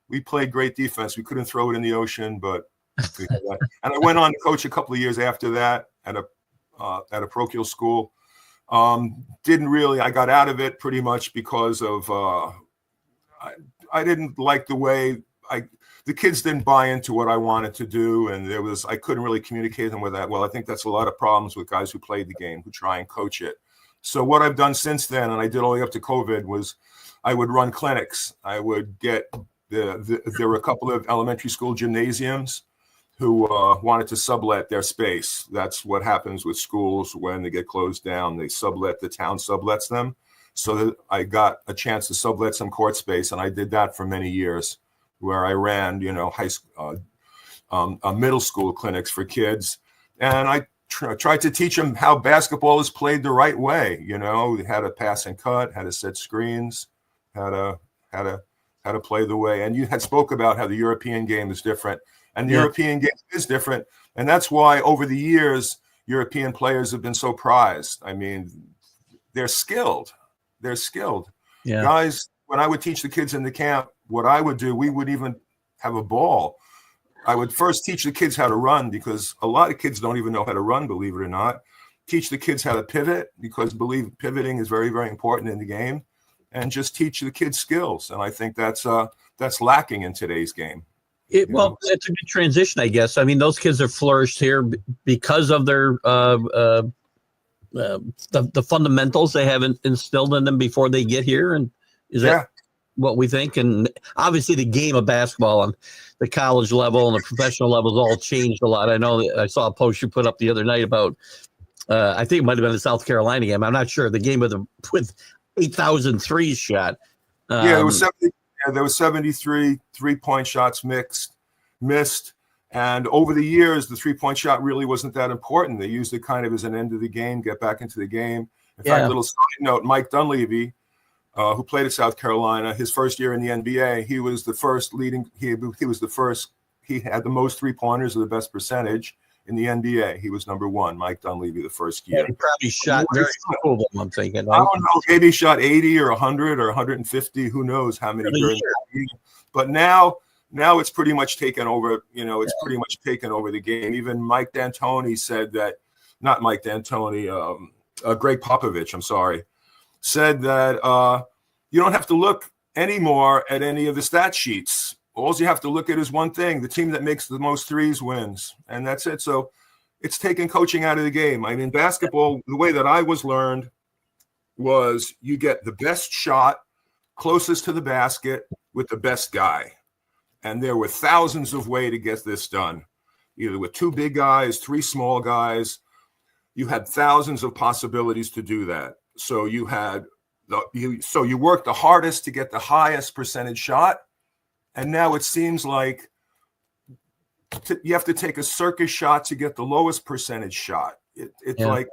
S4: We played great defense. We couldn't throw it in the ocean, but we had that. And I went on to coach a couple of years after that at a parochial school. I got out of it pretty much because of I didn't like the way the kids didn't buy into what I wanted to do, and I couldn't really communicate them with that. Well, I think that's a lot of problems with guys who played the game, who try and coach it. So what I've done since then, and I did all the way up to COVID, was I would run clinics. I would get there were a couple of elementary school gymnasiums who wanted to sublet their space. That's what happens with schools when they get closed down. They sublet, the town sublets them. So that I got a chance to sublet some court space, and I did that for many years, where I ran, high school, middle school clinics for kids. And I tried to teach them how basketball is played the right way, how to pass and cut, how to set screens, how to play the way. And you had spoke about how the European game is different. And the European game is different. And that's why over the years, European players have been so prized. I mean, they're skilled. Yeah. Guys, when I would teach the kids in the camp, what I would do, we would even have a ball. I would first teach the kids how to run, because a lot of kids don't even know how to run, believe it or not. Teach the kids how to pivot, because pivoting is very, very important in the game. And just teach the kids skills. And I think that's lacking in today's game.
S3: Well, it's a good transition, I guess. I mean, those kids have flourished here because of their the fundamentals they have instilled in them before they get here. And is that what we think? And obviously the game of basketball on the college level and the professional level has all changed a lot. I know that I saw a post you put up the other night about, I think it might have been the South Carolina game. I'm not sure. The game with 8,000 threes shot.
S4: There was 73 three-point shots missed. And over the years, the three-point shot really wasn't that important. They used it kind of as an end of the game, get back into the game. In fact, a little side note, Mike Dunleavy, who played at South Carolina, his first year in the NBA, he was the first he had the most three-pointers of the best percentage in the NBA. He was number one, Mike Dunleavy, the first year.
S3: Yeah, he probably shot very cool of them, I'm thinking.
S4: I don't know, maybe he shot 80 or 100 or 150. Who knows how many during that year. But now it's pretty much taken over. It's pretty much taken over the game. Even Mike D'Antoni said that, not Mike D'Antoni, Greg Popovich, I'm sorry, said that you don't have to look anymore at any of the stat sheets. All you have to look at is one thing: the team that makes the most threes wins, and that's it. So it's taking coaching out of the game. I mean, basketball, the way that I was learned was you get the best shot closest to the basket with the best guy. And there were thousands of ways to get this done, either with two big guys, three small guys. You had thousands of possibilities to do that. So you worked the hardest to get the highest percentage shot. And now it seems like you have to take a circus shot to get the lowest percentage shot. It's like,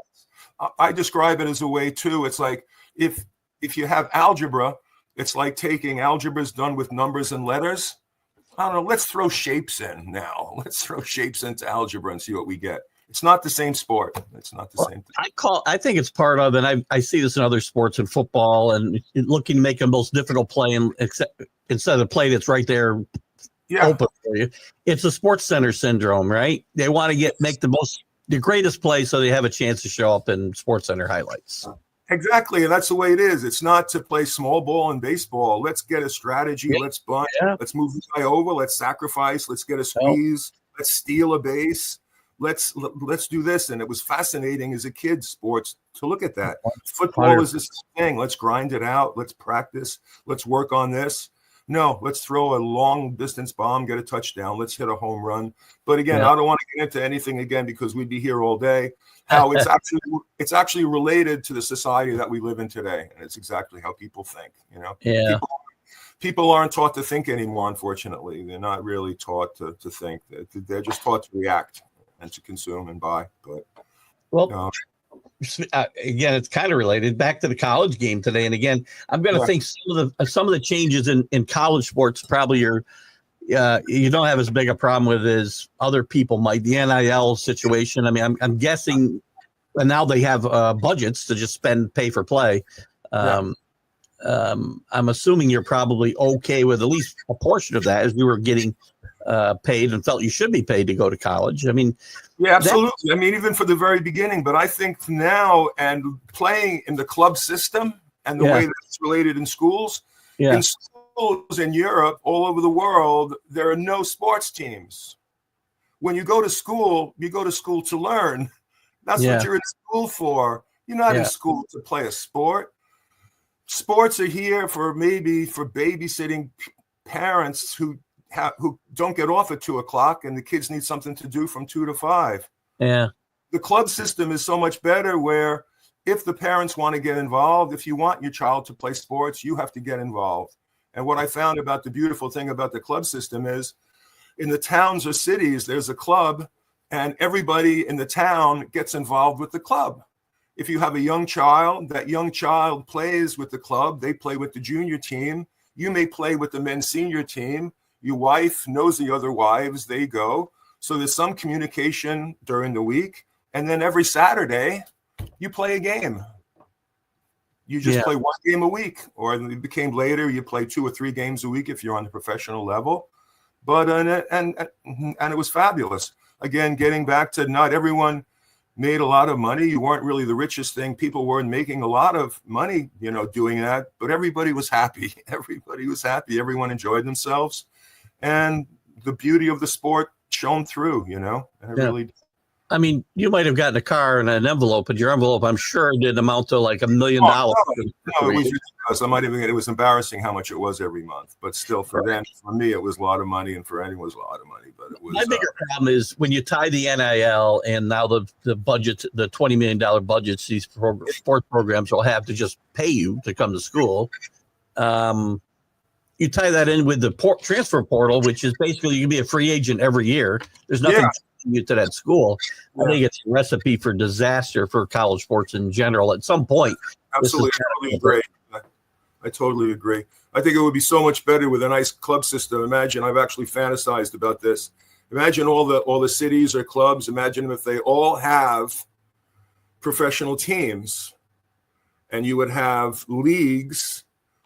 S4: I describe it as a way too. It's like if you have algebra, it's like taking algebra's done with numbers and letters. I don't know. Let's throw shapes in now. Let's throw shapes into algebra and see what we get. It's not the same sport. It's not the same thing.
S3: I think it's part of, and I see this in other sports and football, and looking to make a most difficult play, and instead of the play that's right there open for you. It's a Sports Center syndrome, right? They want to make the greatest play so they have a chance to show up in Sports Center highlights.
S4: Exactly, and that's the way it is. It's not to play small ball in baseball. Let's get a strategy. Let's bunt. Let's move the guy over. Let's sacrifice. Let's get a squeeze. Let's steal a base. Let's do this. And it was fascinating as a kid sports to look at that. Football is this thing. Let's grind it out. Let's practice. Let's work on this. No, let's throw a long distance bomb, get a touchdown. Let's hit a home run. But again, I don't want to get into anything again because we'd be here all day. How it's actually related to the society that we live in today, and it's exactly how people think. You know, people aren't taught to think anymore. Unfortunately, they're not really taught to think. They're just taught to react and to consume and buy. But
S3: again, it's kind of related back to the college game today. And again, I'm going to think some of the changes in college sports probably are you don't have as big a problem with as other people might. The NIL situation. I mean, I'm guessing, and now they have budgets to just pay for play. I'm assuming you're probably okay with at least a portion of that, as you were getting paid and felt you should be paid to go to college. I mean,
S4: yeah, absolutely. I mean, even for the very beginning, but I think now, and playing in the club system and the way that it's related in schools, in schools in Europe, all over the world, there are no sports teams. When you go to school to learn. That's what you're in school for. You're not in school to play a sport. Sports are here for babysitting parents who don't get off at 2:00 and the kids need something to do from 2 to 5.
S3: Yeah.
S4: The club system is so much better where if the parents want to get involved, if you want your child to play sports, you have to get involved. And what I found about the beautiful thing about the club system is in the towns or cities, there's a club and everybody in the town gets involved with the club. If you have a young child, that young child plays with the club, they play with the junior team. You may play with the men's senior team. Your wife knows the other wives, they go. So there's some communication during the week. And then every Saturday, you play a game. You just play one game a week. Or it became later, you play 2 or 3 games a week if you're on the professional level. But and it was fabulous. Again, getting back to not everyone made a lot of money. You weren't really the richest thing. People weren't making a lot of money, doing that. But everybody was happy. Everybody was happy. Everyone enjoyed themselves. And the beauty of the sport shone through, and it really.
S3: I mean, you might have gotten a car and an envelope, but your envelope, I'm sure, didn't amount to like $1 million. No,
S4: it was ridiculous. I might even it was embarrassing how much it was every month. But still, for me, it was a lot of money, and for anyone, it was a lot of money. But it was.
S3: My bigger problem is when you tie the NIL and now the budget, the $20 million budgets these sports programs will have to just pay you to come to school. You tie that in with the transfer portal, which is basically you can be a free agent every year. There's nothing you to that school. I think it's a recipe for disaster for college sports in general. At some point,
S4: absolutely, I totally agree. I think it would be so much better with a nice club system. Imagine, I've actually fantasized about this. Imagine all the cities or clubs. Imagine if they all have professional teams, and you would have leagues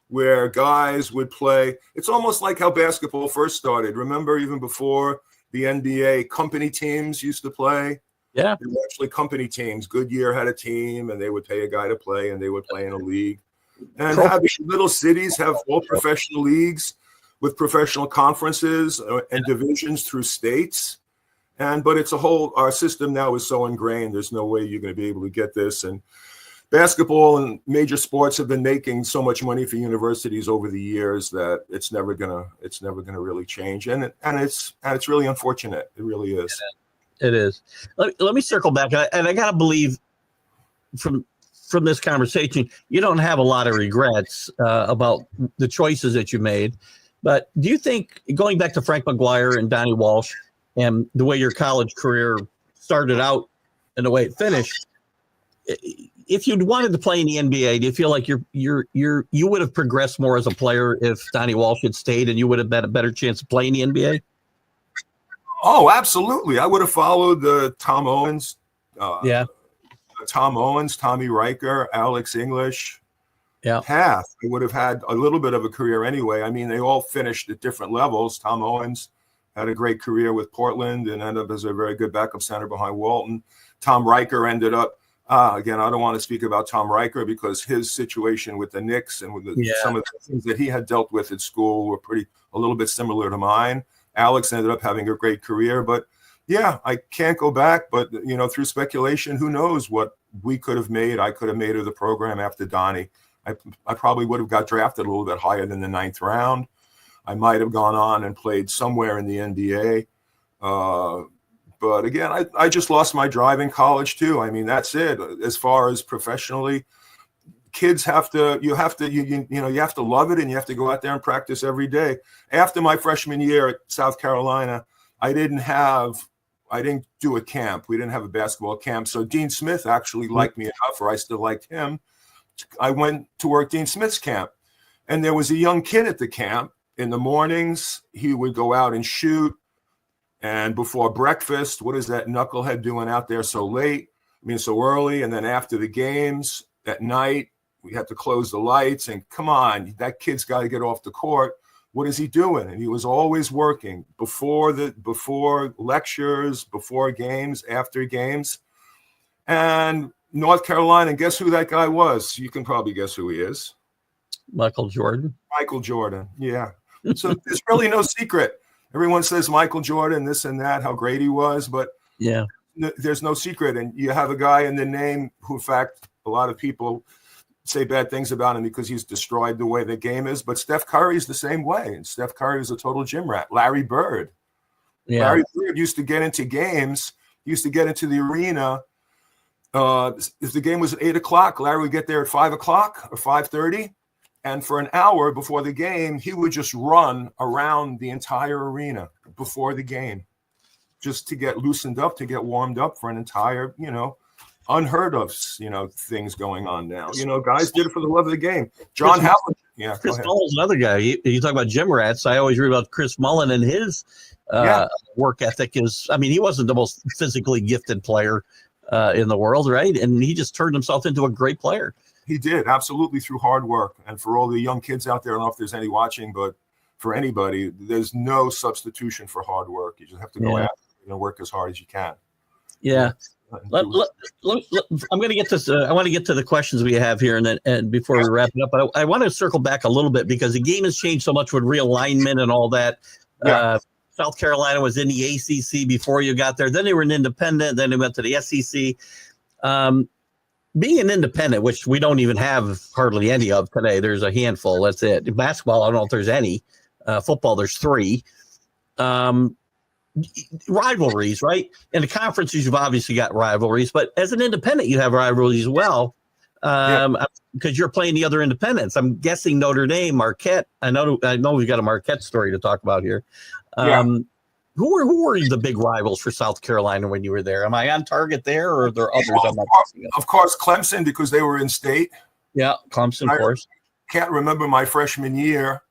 S4: where guys would play. It's almost like how basketball first started. Remember, even before the NBA, company teams used to play.
S3: Yeah.
S4: They were actually company teams. Goodyear had a team, and they would pay a guy to play, and they would play in a league. And have little cities have all professional leagues with professional conferences and divisions through states. But it's our system now is so ingrained. There's no way you're going to be able to get this. And basketball and major sports have been making so much money for universities over the years that it's never gonna really change, and it's really unfortunate. It really is.
S3: It is. Let me circle back, and I gotta believe from this conversation, you don't have a lot of regrets about the choices that you made. But do you think, going back to Frank McGuire and Donnie Walsh, and the way your college career started out and the way it finished, if you'd wanted to play in the NBA, do you feel like you would have progressed more as a player if Donnie Walsh had stayed, and you would have had a better chance of playing in the NBA?
S4: Oh, absolutely. I would have followed Tom Owens. Tom Owens, Tommy Riker, Alex English. Path. I would have had a little bit of a career anyway. I mean, they all finished at different levels. Tom Owens had a great career with Portland and ended up as a very good backup center behind Walton. Tom Riker ended up, again, I don't want to speak about Tom Riker because his situation with the Knicks and with some of the things that he had dealt with at school were a little bit similar to mine. Alex ended up having a great career, but yeah, I can't go back. But, through speculation, who knows what we could have made, I could have made of the program after Donnie. I probably would have got drafted a little bit higher than the 9th round. I might have gone on and played somewhere in the NBA. But again, I just lost my drive in college too. I mean, that's it. As far as professionally, kids have to love it, and you have to go out there and practice every day. After my freshman year at South Carolina, I didn't do a camp. We didn't have a basketball camp. So Dean Smith actually liked me enough, or I still liked him. I went to work Dean Smith's camp, and there was a young kid at the camp. In the mornings, he would go out and shoot. And before breakfast, what is that knucklehead doing out there so late? So early. And then after the games at night, we had to close the lights. And come on, that kid's got to get off the court. What is he doing? And he was always working before lectures, before games, after games. And North Carolina, guess who that guy was? You can probably guess who he is.
S3: Michael Jordan.
S4: Michael Jordan, yeah. So there's really no secret. Everyone says Michael Jordan, this and that, how great he was, but there's no secret. And you have a guy in the name who, in fact, a lot of people say bad things about him because he's destroyed the way the game is. But Steph Curry's the same way, and Steph Curry is a total gym rat. Larry Bird. Yeah. Larry Bird used to get into games. He used to get into the arena. If the game was at 8 o'clock, Larry would get there at 5 o'clock or 5:30. And for an hour before the game, he would just run around the entire arena before the game, just to get loosened up, to get warmed up for an entire, unheard of, things going on now. Guys did it for the love of the game. John Howard. Yeah.
S3: Chris Mullen's another guy. You talk about gym rats. I always read about Chris Mullen and his work ethic he wasn't the most physically gifted player in the world, right? And he just turned himself into a great player.
S4: He did, absolutely, through hard work. And for all the young kids out there, I don't know if there's any watching, but for anybody, there's no substitution for hard work. You just have to go out and work as hard as you can.
S3: Yeah. I'm going to get this. I want to get to the questions we have here, and before we wrap it up, but I want to circle back a little bit because the game has changed so much with realignment and all that. Yeah. South Carolina was in the ACC before you got there. Then they were an independent. Then they went to the SEC. Being an independent, which we don't even have hardly any of today, there's a handful. That's it. Basketball, I don't know if there's any. Football, there's 3. Rivalries, right? In the conferences, you've obviously got rivalries, but as an independent, you have rivalries as well because you're playing the other independents. I'm guessing Notre Dame, Marquette. I know we've got a Marquette story to talk about here. Who were the big rivals for South Carolina when you were there? Am I on target there, or are there others?
S4: Of course, Clemson, because they were in state.
S3: Yeah, Clemson, of course.
S4: Can't remember my freshman year,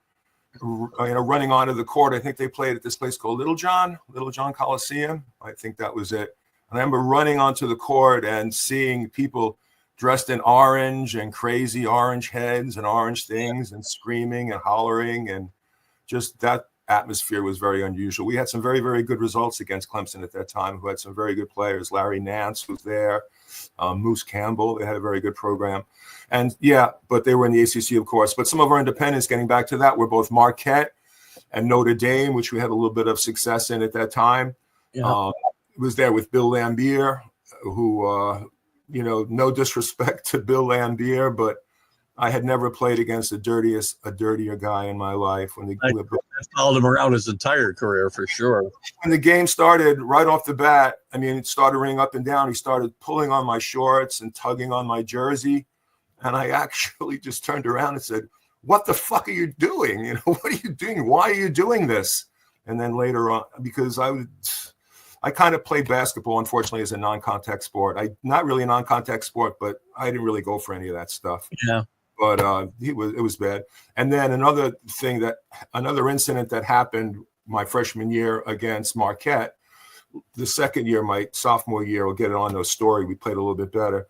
S4: running onto the court. I think they played at this place called Little John Coliseum. I think that was it. And I remember running onto the court and seeing people dressed in orange and crazy orange heads and orange things and screaming and hollering, and just that atmosphere was very unusual. We had some very, very good results against Clemson at that time, who had some very good players. Larry Nance was there, Moose Campbell. They had a very good program. And but they were in the ACC, of course. But some of our independents, getting back to that, were both Marquette and Notre Dame, which we had a little bit of success in at that time. Was there with Bill Lambier, who, no disrespect to Bill Lambier, but I had never played against a dirtier guy in my life.
S3: I followed him around his entire career for sure.
S4: When the game started, right off the bat, it started running up and down. He started pulling on my shorts and tugging on my jersey. And I actually just turned around and said, "What the fuck are you doing? What are you doing? Why are you doing this?" And then later on, because I kind of played basketball, unfortunately, as a non-contact sport. Not really a non-contact sport, but I didn't really go for any of that stuff.
S3: Yeah.
S4: But it was bad. And then another incident that happened my freshman year against Marquette, the second year, my sophomore year, we'll get it on no story. We played a little bit better.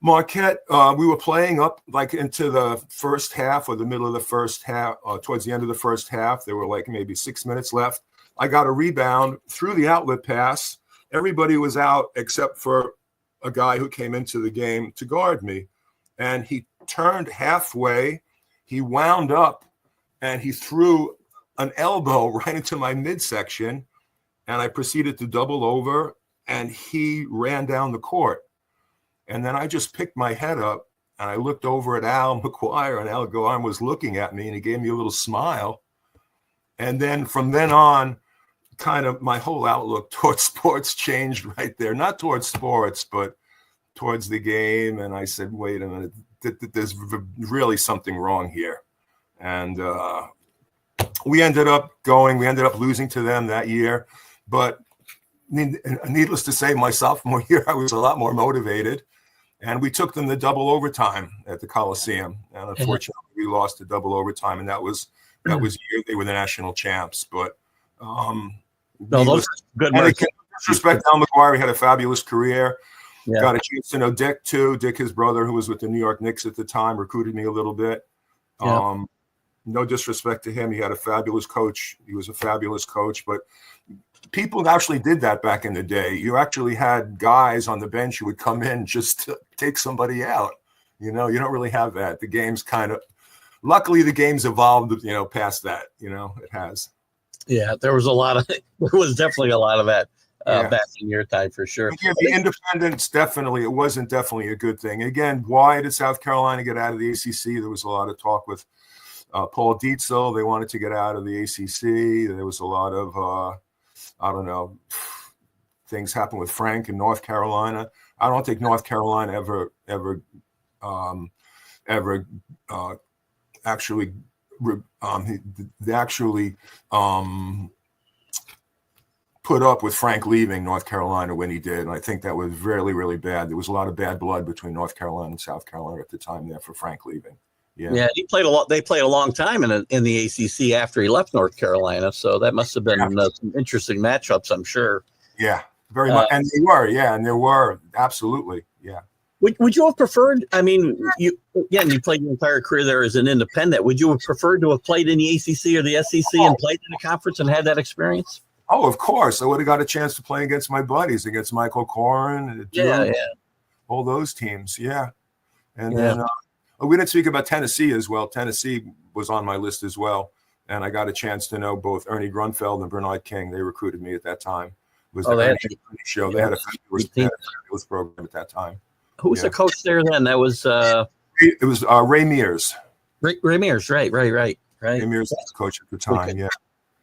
S4: Marquette, we were playing up like into the first half or the middle of the first half, towards the end of the first half. There were like maybe 6 minutes left. I got a rebound through the outlet pass. Everybody was out except for a guy who came into the game to guard me. And he turned halfway, he wound up, and he threw an elbow right into my midsection. And I proceeded to double over, and he ran down the court. And then I just picked my head up, and I looked over at Al McGuire, and Al McGuire was looking at me, and he gave me a little smile. And then from then on, kind of my whole outlook towards sports changed right there. Not towards sports, but towards the game. And I said, wait a minute, there's really something wrong here. And we ended up losing to them that year. But needless to say, my sophomore year, I was a lot more motivated. And we took them to double overtime at the Coliseum. And unfortunately, we lost to double overtime. And that was the year they were the national champs. But
S3: no, those are good.
S4: And disrespect Al McGuire, he had a fabulous career.
S3: Yeah.
S4: Got a chance to know Dick, too. Dick, his brother, who was with the New York Knicks at the time, recruited me a little bit.
S3: Yeah.
S4: No disrespect to him. He had a fabulous coach. He was a fabulous coach. But people actually did that back in the day. You actually had guys on the bench who would come in just to take somebody out. You know, you don't really have that. The game's luckily the game's evolved, past that. It has.
S3: Yeah, there was definitely a lot of that back in your time for sure.
S4: Yeah, the independence, it wasn't definitely a good thing. Again, why did South Carolina get out of the ACC? There was a lot of talk with Paul Dietzel. They wanted to get out of the ACC. There was a lot of, things happened with Frank in North Carolina. I don't think North Carolina ever actually put up with Frank leaving North Carolina when he did. And I think that was really, really bad. There was a lot of bad blood between North Carolina and South Carolina at the time there for Frank leaving. Yeah,
S3: he played a lot. They played a long time in the ACC after he left North Carolina. So that must have been some interesting matchups, I'm sure.
S4: Yeah, very much. And they were, there were. Absolutely, yeah.
S3: Would you have preferred, you played your entire career there as an independent. Would you have preferred to have played in the ACC or the SEC and played in a conference and had that experience?
S4: Oh, of course. I would have got a chance to play against my buddies, against Michael Corrin, all those teams, yeah. And then we didn't speak about Tennessee as well. Tennessee was on my list as well. And I got a chance to know both Ernie Grunfeld and Bernard King. They recruited me at that time. It was the Ernie show. They had a fabulous program at that time.
S3: Who was the coach there then? That was
S4: it was Ray Mears.
S3: Ray Mears, right.
S4: Ray Mears was the coach at the time. Okay.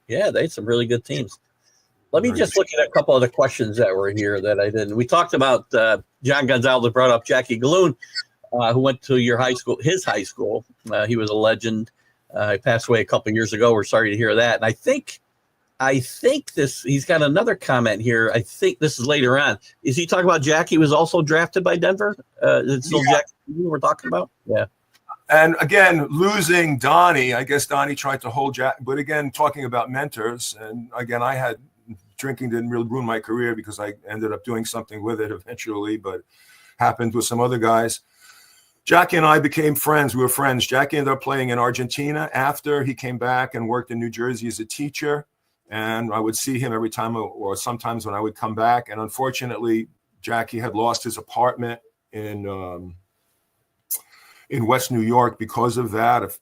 S4: Yeah,
S3: they had some really good teams. Let me just look at a couple of the questions that were here that I didn't. We talked about John Gonzalez brought up Jackie Galloon, who went to his high school. He was a legend. He passed away a couple of years ago. We're sorry to hear that. And I think he's got another comment here. I think this is later on. Is he talking about Jackie was also drafted by Denver? It's still Jackie we're talking about? Yeah.
S4: And again, losing Donnie, I guess Donnie tried to hold Jack. But again, talking about mentors, and again, drinking didn't really ruin my career because I ended up doing something with it eventually, but happened with some other guys. Jackie and I became friends. We were friends. Jackie ended up playing in Argentina after he came back and worked in New Jersey as a teacher. And I would see him every time or sometimes when I would come back. And unfortunately, Jackie had lost his apartment in West New York because of that.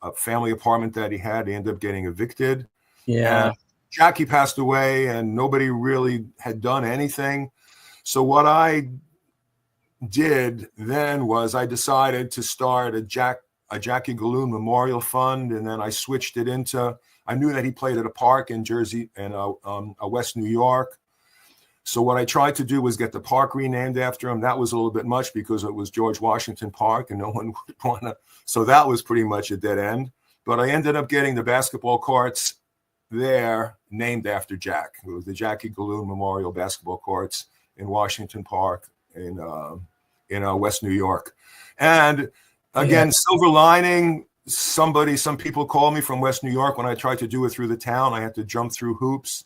S4: A family apartment that he had, he ended up getting evicted.
S3: Yeah.
S4: And Jackie passed away and nobody really had done anything. So what I did then was I decided to start a Jackie Galloon Memorial Fund, and then I switched it into. I knew that he played at a park in Jersey and West New York. So what I tried to do was get the park renamed after him. That was a little bit much because it was George Washington Park, and no one would want to. So that was pretty much a dead end. But I ended up getting the basketball courts there named after Jack. It was the Jackie Galoon Memorial Basketball Courts in Washington Park in West New York. And again, silver lining, some people called me from West New York when I tried to do it through the town. I had to jump through hoops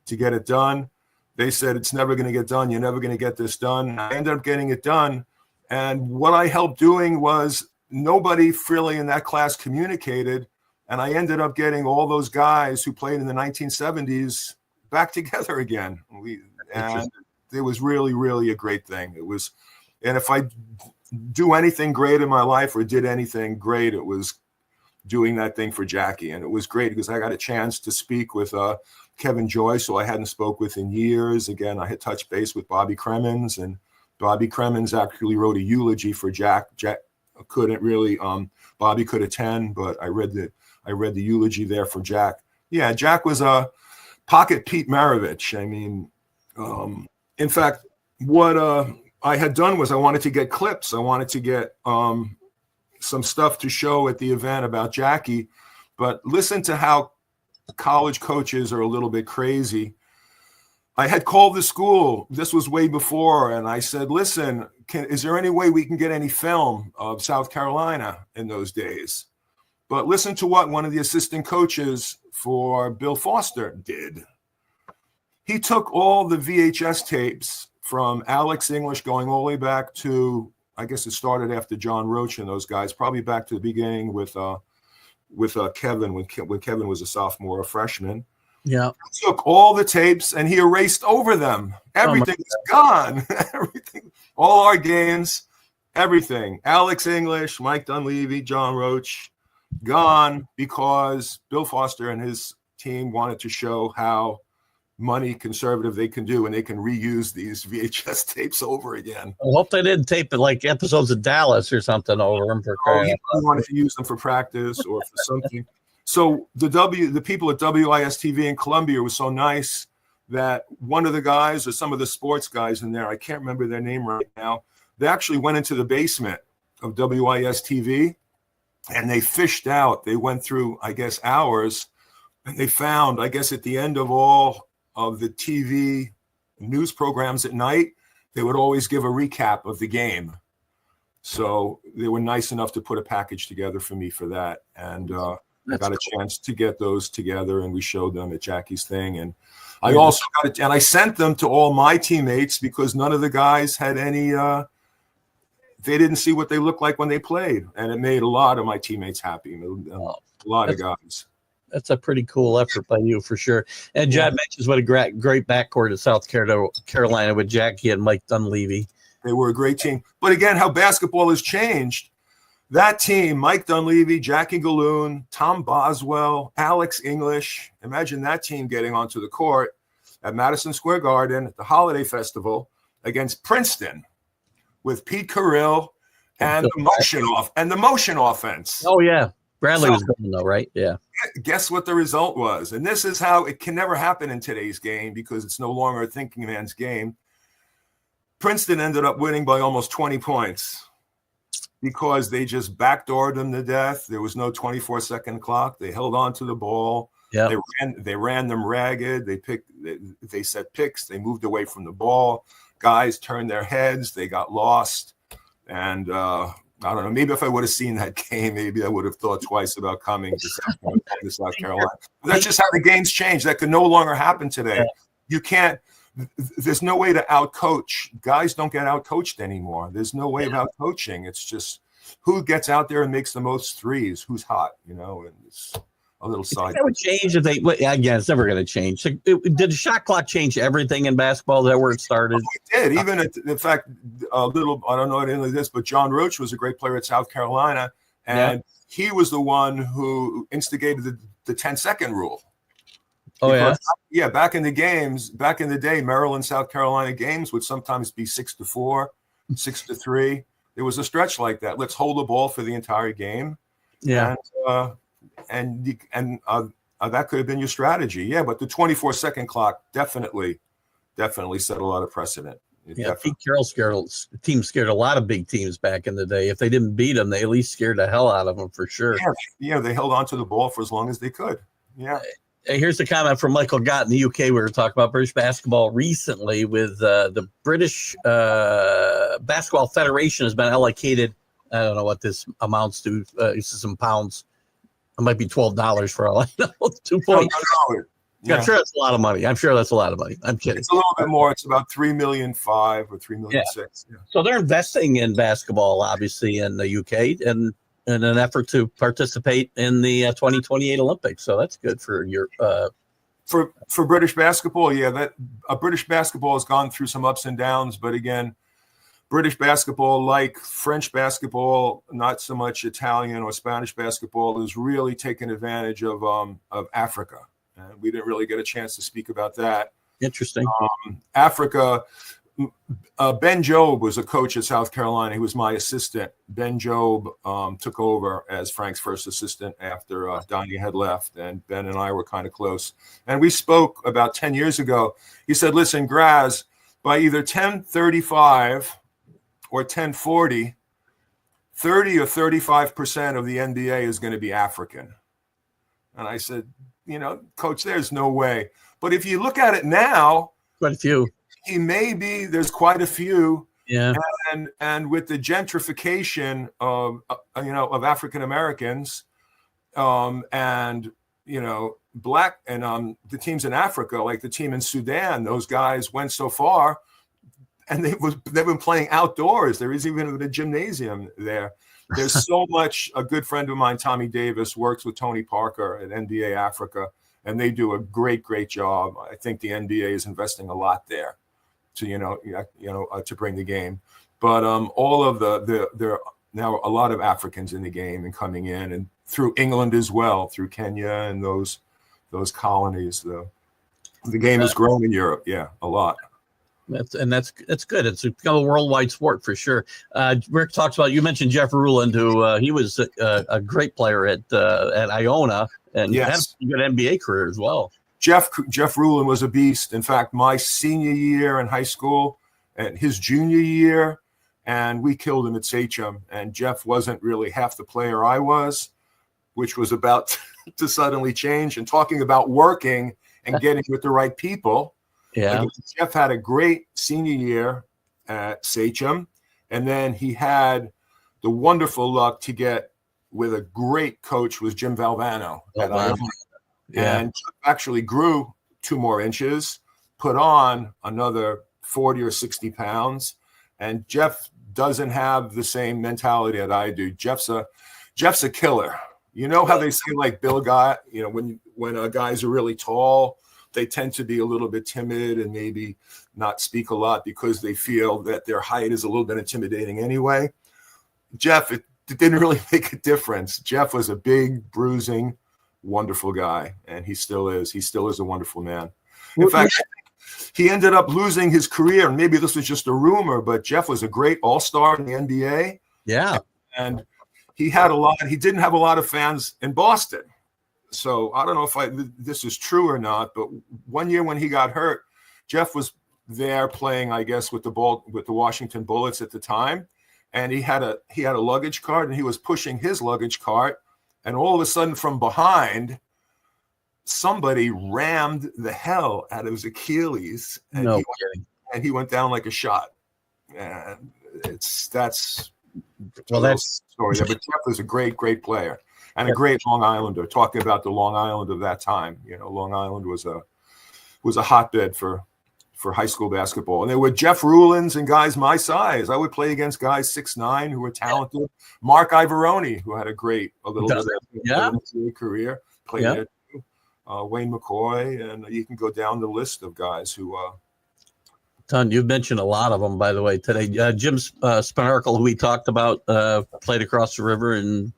S4: to get it done. They said, it's never going to get done. You're never going to get this done. I ended up getting it done. And what I helped doing was nobody really in that class communicated. And I ended up getting all those guys who played in the 1970s back together again. And it was really, really a great thing. It was, and if I do anything great in my life or did anything great, it was doing that thing for Jackie. And it was great because I got a chance to speak with Kevin Joyce, who I hadn't spoke with in years. Again, I had touched base with Bobby Cremins, and Bobby Cremins actually wrote a eulogy for Jack. Jack couldn't really, Bobby could attend, but I read the eulogy there for Jack. Yeah, Jack was a pocket Pete Maravich. I mean, in fact, what I had done was I wanted to get clips. I wanted to get some stuff to show at the event about Jackie, but listen to how college coaches are a little bit crazy. I had called the school. This was way before. And I said, listen, is there any way we can get any film of South Carolina in those days? But listen to what one of the assistant coaches for Bill Foster did. He took all the VHS tapes from Alex English going all the way back to, I guess it started after John Roach and those guys, probably back to the beginning with Kevin, when Kevin was a sophomore, a freshman. Yeah. He took all the tapes and he erased over them. Everything is gone. Everything, all our games, everything. Alex English, Mike Dunleavy, John Roach, gone because Bill Foster and his team wanted to show how money conservative they can do, and they can reuse these VHS tapes over again.
S3: I hope they didn't tape it like episodes of Dallas or something over them.
S4: He wanted to use them for practice or for something. So the people at WIS-TV in Columbia was so nice that one of the guys or some of the sports guys in there, I can't remember their name right now, they actually went into the basement of WIS-TV and they fished out. They went through, I guess, hours, and they found, I guess, at the end of all of the TV news programs at night, they would always give a recap of the game. So they were nice enough to put a package together for me for that. And I got a chance to get those together, and we showed them at Jackie's thing. And I also got it, and I sent them to all my teammates because none of the guys had any, they didn't see what they looked like when they played. And it made a lot of my teammates happy. A lot of guys.
S3: That's a pretty cool effort by you for sure. And John mentions what a great backcourt at South Carolina with Jackie and Mike Dunleavy.
S4: They were a great team. But again, how basketball has changed. That team, Mike Dunleavy, Jackie Galoon, Tom Boswell, Alex English. Imagine that team getting onto the court at Madison Square Garden at the Holiday Festival against Princeton with Pete Carrill and the motion offense.
S3: Oh yeah, Bradley was going though, right? Yeah.
S4: Guess what the result was? And this is how it can never happen in today's game because it's no longer a thinking man's game. Princeton ended up winning by almost 20 points. Because they just backdoored them to death. There was no 24-second clock. They held on to the ball. Yeah. They ran them ragged. They set picks. They moved away from the ball. Guys turned their heads. They got lost. And I don't know. Maybe if I would have seen that game, maybe I would have thought twice about coming to South Carolina. But that's just how the game's changed. That could no longer happen today. Yeah. You can't. There's no way to outcoach. Guys don't get outcoached anymore. There's no way of outcoaching. It's just who gets out there and makes the most threes, who's hot, and it's a little side.
S3: That would change if they. Again, it's never going to change. Did the shot clock change everything in basketball? Is that where it started?
S4: Oh, it did. Even in fact, a little. I don't know anything like this, but John Roach was a great player at South Carolina, and he was the one who instigated the 10-second rule. Because, back in the day, Maryland, South Carolina games would sometimes be 6-4, 6-3. There was a stretch like that. Let's hold the ball for the entire game. Yeah. And that could have been your strategy. Yeah, but the 24-second clock definitely set a lot of precedent.
S3: Pete Carroll's team scared a lot of big teams back in the day. If they didn't beat them, they at least scared the hell out of them for sure.
S4: Yeah, they held on to the ball for as long as they could. Yeah.
S3: Here's a comment from Michael Gott in the UK. We were talking about British basketball recently with the British Basketball Federation has been allocated. I don't know what this amounts to. This is some pounds. It might be $12 for all I know. 2 points. Yeah. I'm sure that's a lot of money. I'm kidding.
S4: It's a little bit more. It's about $3.5 million or $3.6 million. Yeah.
S3: So they're investing in basketball, obviously, in the UK, and in an effort to participate in the 2028 Olympics. So that's good for your
S4: for British basketball. Yeah, that British basketball has gone through some ups and downs, but again, British basketball, like French basketball, not so much Italian or Spanish basketball, is really taking advantage of Africa. And we didn't really get a chance to speak about that.
S3: Interesting.
S4: Africa, Ben Jobe was a coach at South Carolina. He was my assistant. Ben Jobe took over as Frank's first assistant after Donnie had left, and Ben and I were kind of close. And we spoke about 10 years ago. He said, listen, Graz, by either 1035 or 1040, 30 or 35% of the NBA is going to be African. And I said, Coach, there's no way. But if you look at it now,
S3: quite a few.
S4: There's quite a few.
S3: Yeah.
S4: And with the gentrification of African Americans, and black and the teams in Africa, like the team in Sudan, those guys went so far, and they've been playing outdoors. There is even a gymnasium there. There's so much. A good friend of mine, Tommy Davis, works with Tony Parker at NBA Africa, and they do a great job. I think the NBA is investing a lot there to to bring the game. But all of there are now a lot of Africans in the game and coming in, and through England as well, through Kenya and those colonies. The game has grown in Europe, a lot.
S3: That's good. It's become a worldwide sport for sure. Rick talks about, you mentioned Jeff Ruland, who he was a great player at Iona, and had a good NBA career as well.
S4: Jeff Ruland was a beast. In fact, my senior year in high school and his junior year, and we killed him at Sachem. And Jeff wasn't really half the player I was, which was about to suddenly change. And talking about working and getting with the right people.
S3: Yeah.
S4: Like, Jeff had a great senior year at Sachem, and then he had the wonderful luck to get with a great coach, was Jim Valvano at Iona.
S3: Yeah.
S4: And Jeff actually grew 2 more inches, put on another 40 or 60 pounds, and Jeff doesn't have the same mentality that I do. Jeff's a killer. You know how they say, like Bill Guy, when guys are really tall, they tend to be a little bit timid and maybe not speak a lot because they feel that their height is a little bit intimidating anyway. Jeff, it didn't really make a difference. Jeff was a big, bruising, wonderful guy, and he still is. He still is a wonderful man. In fact, he ended up losing his career, and maybe this was just a rumor, but Jeff was a great all-star in the NBA.
S3: Yeah.
S4: And he didn't have a lot of fans in Boston. So I don't know if this is true or not, but one year when he got hurt, Jeff was there playing, I guess, with the Washington Bullets at the time, and he had a luggage cart, and he was pushing his luggage cart, and all of a sudden from behind, somebody rammed the hell out of his Achilles, and he went down like a shot. And that's story there. But Jeff was a great player. And a great Long Islander. Talking about the Long Island of that time, Long Island was a hotbed for high school basketball. And there were Jeff Rulands and guys my size. I would play against guys 6'9" who were talented. Mark Ivoroni, who had a little bit of career, played there too. Wayne McCoy, and you can go down the list of guys who.
S3: Ton, you've mentioned a lot of them, by the way, today. Jim Spanarkel, who we talked about, played across the river in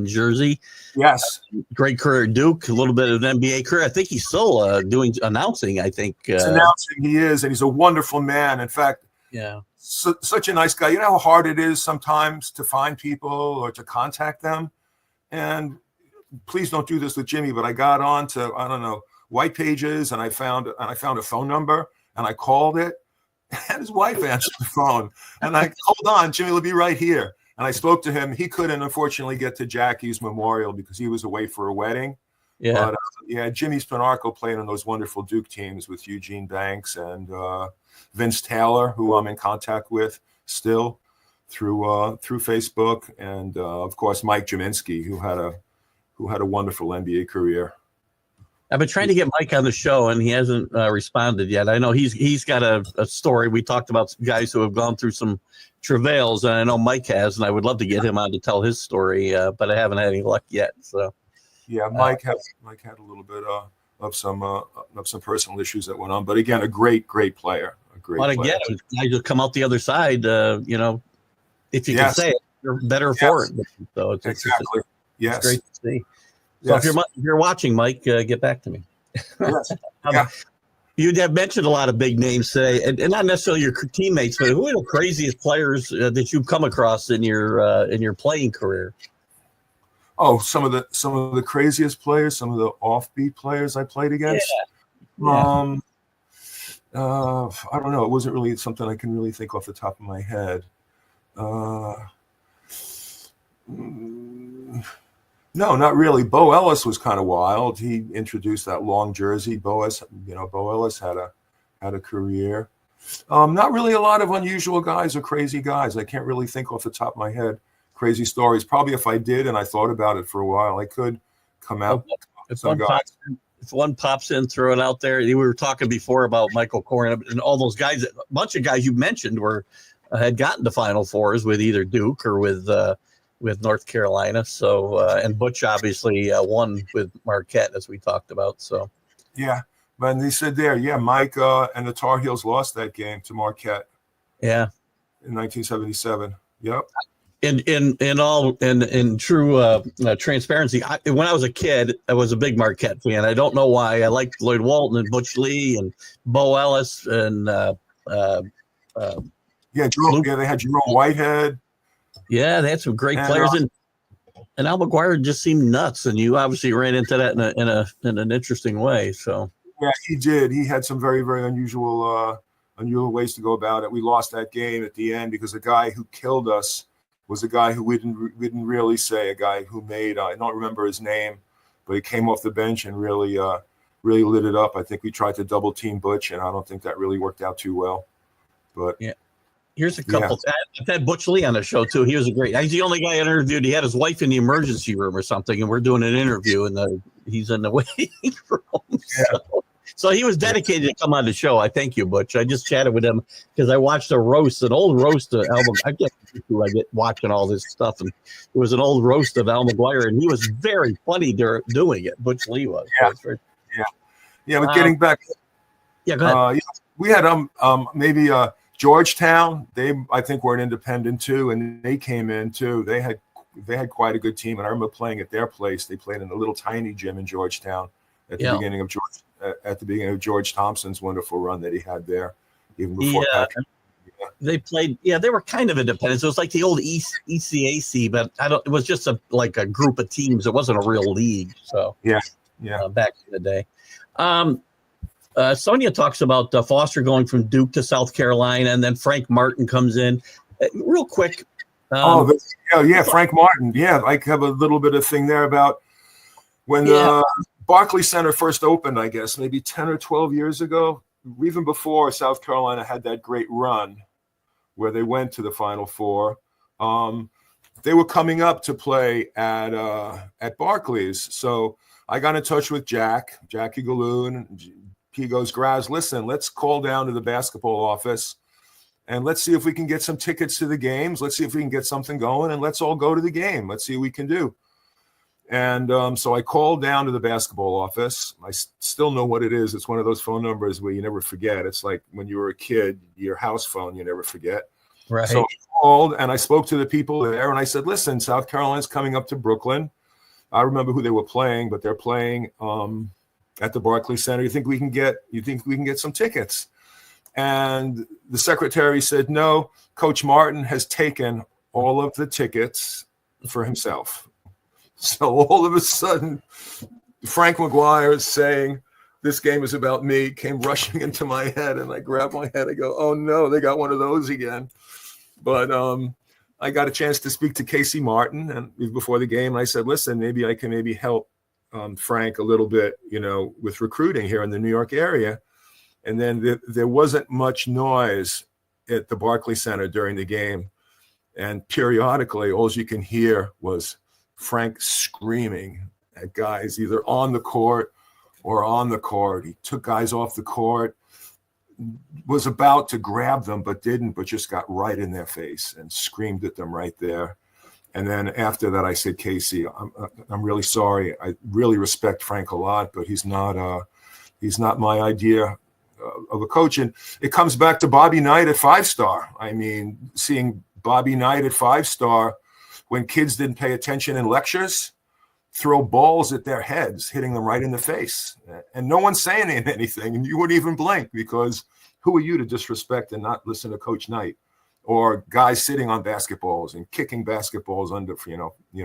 S3: Jersey.
S4: Yes.
S3: Great career at Duke, a little bit of an NBA career. I think he's still doing announcing, I think.
S4: He's announcing, he is, and he's a wonderful man. In fact, such a nice guy. You know how hard it is sometimes to find people or to contact them? And please don't do this with Jimmy, but I got on to, White Pages, and I found a phone number, and I called it, and his wife answered the phone. And I, hold on, Jimmy will be right here. And I spoke to him. He couldn't, unfortunately, get to Jackie's memorial because he was away for a wedding.
S3: Yeah.
S4: But Jimmy Spanarkel played on those wonderful Duke teams with Eugene Banks and Vince Taylor, who I'm in contact with still through Facebook, and of course Mike Jaminski, who had a wonderful NBA career.
S3: I've been trying to get Mike on the show, and he hasn't responded yet. I know he's got a story. We talked about some guys who have gone through some travails, and I know Mike has, and I would love to get him on to tell his story, but I haven't had any luck yet. So,
S4: yeah, Mike had a little bit of some personal issues that went on, but again, a great player.
S3: But again, guys will come out the other side. If you can say it, you're better for it. So it's
S4: exactly.
S3: It's great to see. So if you're watching, Mike, get back to me.
S4: Yes.
S3: You have mentioned a lot of big names today, and not necessarily your teammates, but who are the craziest players that you've come across in your playing career?
S4: Oh, some of the craziest players, some of the offbeat players I played against.
S3: Yeah.
S4: I don't know. It wasn't really something I can really think off the top of my head. No, not really. Bo Ellis was kind of wild. He introduced that long jersey. Bo Ellis had a career. Not really a lot of unusual guys or crazy guys. I can't really think off the top of my head crazy stories. Probably if I did and I thought about it for a while, I could come out.
S3: If one pops in, throw it out there. We were talking before about Michael Corn and all those guys. A bunch of guys you mentioned had gotten to Final Fours with either Duke or with North Carolina. So and Butch obviously won with Marquette, as we talked about. So
S4: yeah, but they said Mike and the Tar Heels lost that game to Marquette.
S3: Yeah,
S4: in 1977. Yep.
S3: In true transparency, when I was a kid, I was a big Marquette fan. I don't know why. I liked Lloyd Walton and Butch Lee and Bo Ellis and
S4: they had Jerome Whitehead.
S3: Yeah, they had some great players, and Al McGuire just seemed nuts. And you obviously ran into that in an interesting way. So
S4: yeah, he did. He had some very, very unusual ways to go about it. We lost that game at the end because the guy who killed us was a guy who we didn't really say. A guy who made I don't remember his name, but he came off the bench and really lit it up. I think we tried to double team Butch, and I don't think that really worked out too well. But
S3: yeah. Here's a couple. I've had Butch Lee on the show too. He was he's the only guy I interviewed. He had his wife in the emergency room or something, and we're doing an interview, and he's in the waiting room. So he was dedicated to come on the show. I thank you, Butch. I just chatted with him because I watched an old roast of Al. I get watching all this stuff, and it was an old roast of Al McGuire, and he was very funny doing it. Butch Lee was.
S4: Yeah. But getting back,
S3: go ahead.
S4: We had maybe Georgetown. They I think were an independent too, and they came in too. They had quite a good team, and I remember playing at their place. They played in a little tiny gym in Georgetown at the beginning of George Thompson's wonderful run that he had there, even before Patrick.
S3: They played. Yeah, they were kind of independent. So it was like the old ECAC, but it was just like a group of teams. It wasn't a real league. So back in the day. Sonia talks about Foster going from Duke to South Carolina, and then Frank Martin comes in. Real quick.
S4: Frank Martin. Yeah, I have a little bit of thing there about when Barclays Center first opened, I guess, maybe 10 or 12 years ago, even before South Carolina had that great run where they went to the Final Four. They were coming up to play at Barclays. So I got in touch with Jackie Galoon. He goes, Graz, listen, let's call down to the basketball office and let's see if we can get some tickets to the games. Let's see if we can get something going, and let's all go to the game. Let's see what we can do. And so I called down to the basketball office. I still know what it is. It's one of those phone numbers where you never forget. It's like when you were a kid, your house phone, you never forget.
S3: Right.
S4: So I called and I spoke to the people there, and I said, listen, South Carolina's coming up to Brooklyn. I remember who they were playing, but they're playing at the Barclays Center. You think we can get some tickets? And the secretary said, no, Coach Martin has taken all of the tickets for himself. So all of a sudden, Frank McGuire saying, this game is about me, came rushing into my head, and I grabbed my head. I go, oh no, they got one of those again. But I got a chance to speak to Casey Martin and before the game. And I said, listen, maybe I can help Frank a little bit, with recruiting here in the New York area. And then there wasn't much noise at the Barclays Center during the game. And periodically, all you can hear was Frank screaming at guys either on the court or on the court. He took guys off the court, was about to grab them, but didn't, but just got right in their face and screamed at them right there. And then after that, I said, Casey, I'm really sorry. I really respect Frank a lot, but he's not my idea of a coach. And it comes back to Bobby Knight at 5-star. I mean, seeing Bobby Knight at 5-star when kids didn't pay attention in lectures, throw balls at their heads, hitting them right in the face. And no one's saying anything, and you wouldn't even blink, because who are you to disrespect and not listen to Coach Knight? Or guys sitting on basketballs and kicking basketballs under,